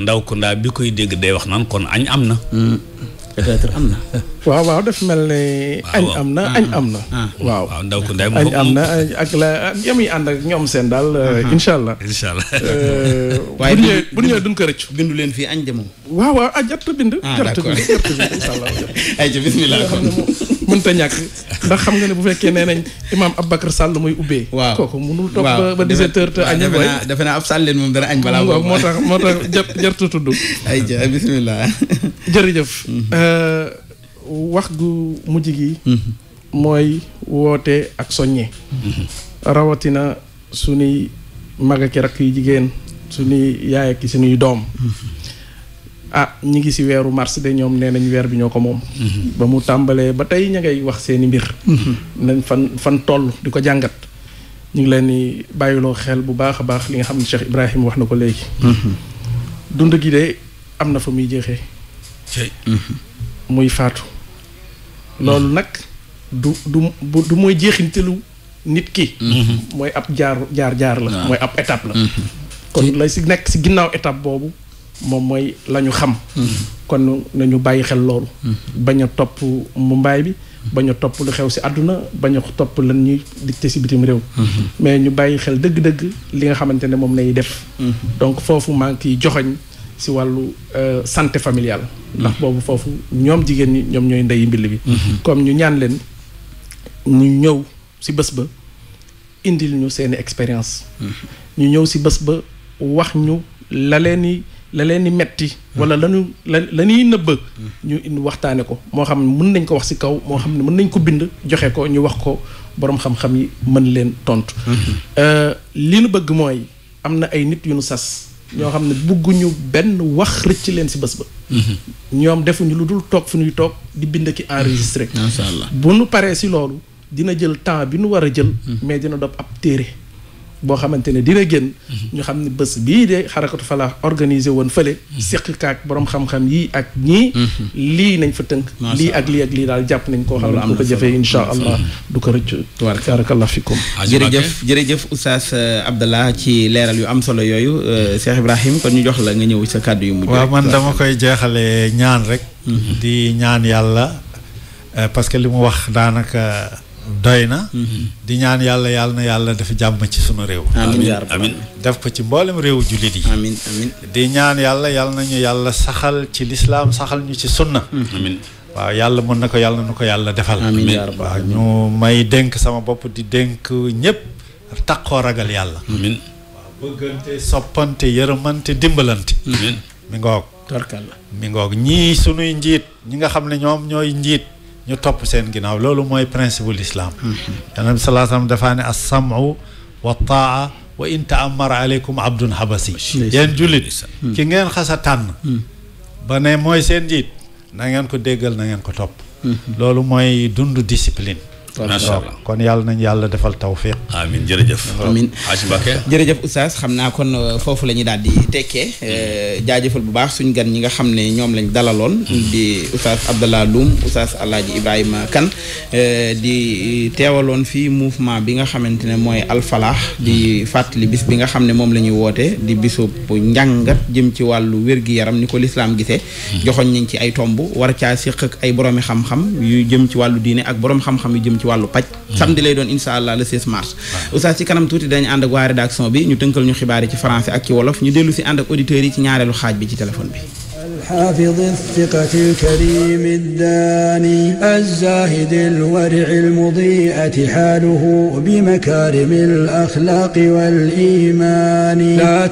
ndaw ku ndaa bi koy dégg day wax naan kon añ am na peut-être am na waaw daf mel ne añ am na waaw ndaw ku ndaa añ am na ak la yamuy ànd ak ñoom seen daal incha allah waaye bu ñëwee duñ ko rëcc bindu leen fii añ de moom waaw jartu bind jartu bind incha allah ay ca bismillah xam ne moom mënta ñàkk ndax xam nga ne bu fekkee nee nañ imaam Aboubacar Sall muy ubbee waaw kooku mënul toog ba 17h te añ booy defe naa ab sàlleen moom dana añ balaa moo tax jartu tudd ay ca bismillah jërëjëf wax gu mujj gi mooy woote ak soññe rawatina suñuy mag ak rakk yu jigéen suñuy yaay ak suñuy doom ñi ngi ci weeru mars de ñoom nee nañ weer bi ñoo ko moom ba mu tàmbalee ba tey ña ngay wax seeni mbir nañ fan toll di ko jàngat ñu ngi leen di bàyyiloo xel bu baax a baax li nga xam ne Cheikh Ibrahim wax na ko léegi dund gi de am na fa muy jeexee muy faatu loolu nag du mooy jeexintalu nit ki mooy ab jaar la mooy ab étape la kon lay si nekk si ginnaaw étape boobu moom mooy la ñu xam kon nañu bàyyi xel loolu bañ a topp mu mbaay bi bañ a topp lu xew si àdduna bañ a topp lan ñuy dicté si bitim réew mais ñu bàyyi xel dëgg-dëgg li nga xamante ne moom lay def donc foofu maa ngi kiy joxoñ si wàllu santé familiale ndax boobu foofu ñoom jigéen ñi ñoom ñooy ndeyi mbill bi comme ñu ñaan leen ñu ñëw si bés ba indil ñu seeni expérience ñu ñëw si bés ba wax ñu la leen di metti wala la ñuy nëbb ñu waxtaane ko moo xam ne mën nañ ko wax si kaw moo xam ne mën nañ ko bind joxe ko ñu wax ko boroom xam-xam yi mën leen tontu li nu bëgg mooy am na ay nit yu nu sas ñoo xam ne bugguñu benn wax rëcc leen si bés ba ñoom defuñu lu dul toog fu ñuy toog di bind ki enregistré masha Allah bu nu paree si loolu dina jël temps bi nu war a jël mais dina dopp ab téere boo xamante ne dina génn ñu xam ne bés bii de xarakatu falaax organisé woon fële seq kaak borom xam-xam yii ak ñii lii nañ fa tënk lii ak lii daal jàpp nañ koo xam ne bu ko jëfee insha allah du ko rëcc barakallah fikum jërëjëf Oustaz Abdallah ci leeral yu am solo yooyu Cheikh Ibrahim kon ñu jox la nga ñëw sa kàddu yu mujj waaw man dama koy jeexale ñaan rek di ñaan yàlla parce que li mu wax daanaka doy na di ñaan yàlla na yàlla dafa jàmm ci sunu réew amiin def ko ci mboolem réewu jullit yi amiin di ñaan yàlla nañu yàlla saxal ci lislaam saxal ñu ci sunna amiin waaw yàlla mën na ko yàlla nu ko yàlla defal waaw ñu may dénk sama bopp di dénk ñépp taqoo ragal yàlla amiin waaw bëggante soppante yërëmante dimbalante mi ngoog ñii sunuy njiit ñi nga xam ne ñoom ñooy njiit ñu topp seen ginnaaw loolu mooy principe bu l'islam yonent bi sallallahu alayhi wa sallam dafaa ne as-sam'u wa taa wa in ta'ammara aleykum abdun habasi yéen jullit ki ngeen xasa tànn ba ne mooy seen njiit na ngeen ko déggal na ngeen ko topp loolu mooy dund discipline macha allah kon yàlla nañ yàlla defal tawfiq amiin jërëjëf amiin Haji Mbacké jërëjëf Oustaz xam naa kon foofu la ñuy daal di tekkee jaajëfal bu baax suñ gan ñi nga xam ne ñoom lañ dalaloon di Oustaz Abdallah Loum Oustaz Alaaji Ibrahima Kane di teewaloon fii mouvement bi nga xamante ne mooy Al Falah di fàttali bis bi nga xam ne moom la ñuy woote di bisub njàngat jëm ci wàllu wér-gi-yaram ni ko lislaam gisee joxoñ nañ ci ay tomb war caa séq ak ay boroomi xam-xam yu jëm ci wàllu diine ak boroom xam-xam yu jëm ci wàllu paj samedi lay doon insha allah le 16 mars Oustaz ci kanam tuuti dañ ànd ak waa rédaction bi ñu tënkal ñu xibaar yi ci français ak ci wolof ñu dellu si ànd ak auditeurs yi ci ñaareelu xaaj bi ci téléphone bi الحافظ الثقة الكريم الداني الزاهد الورع المضيئة حاله بمكارم الأخلاق والإيمان لا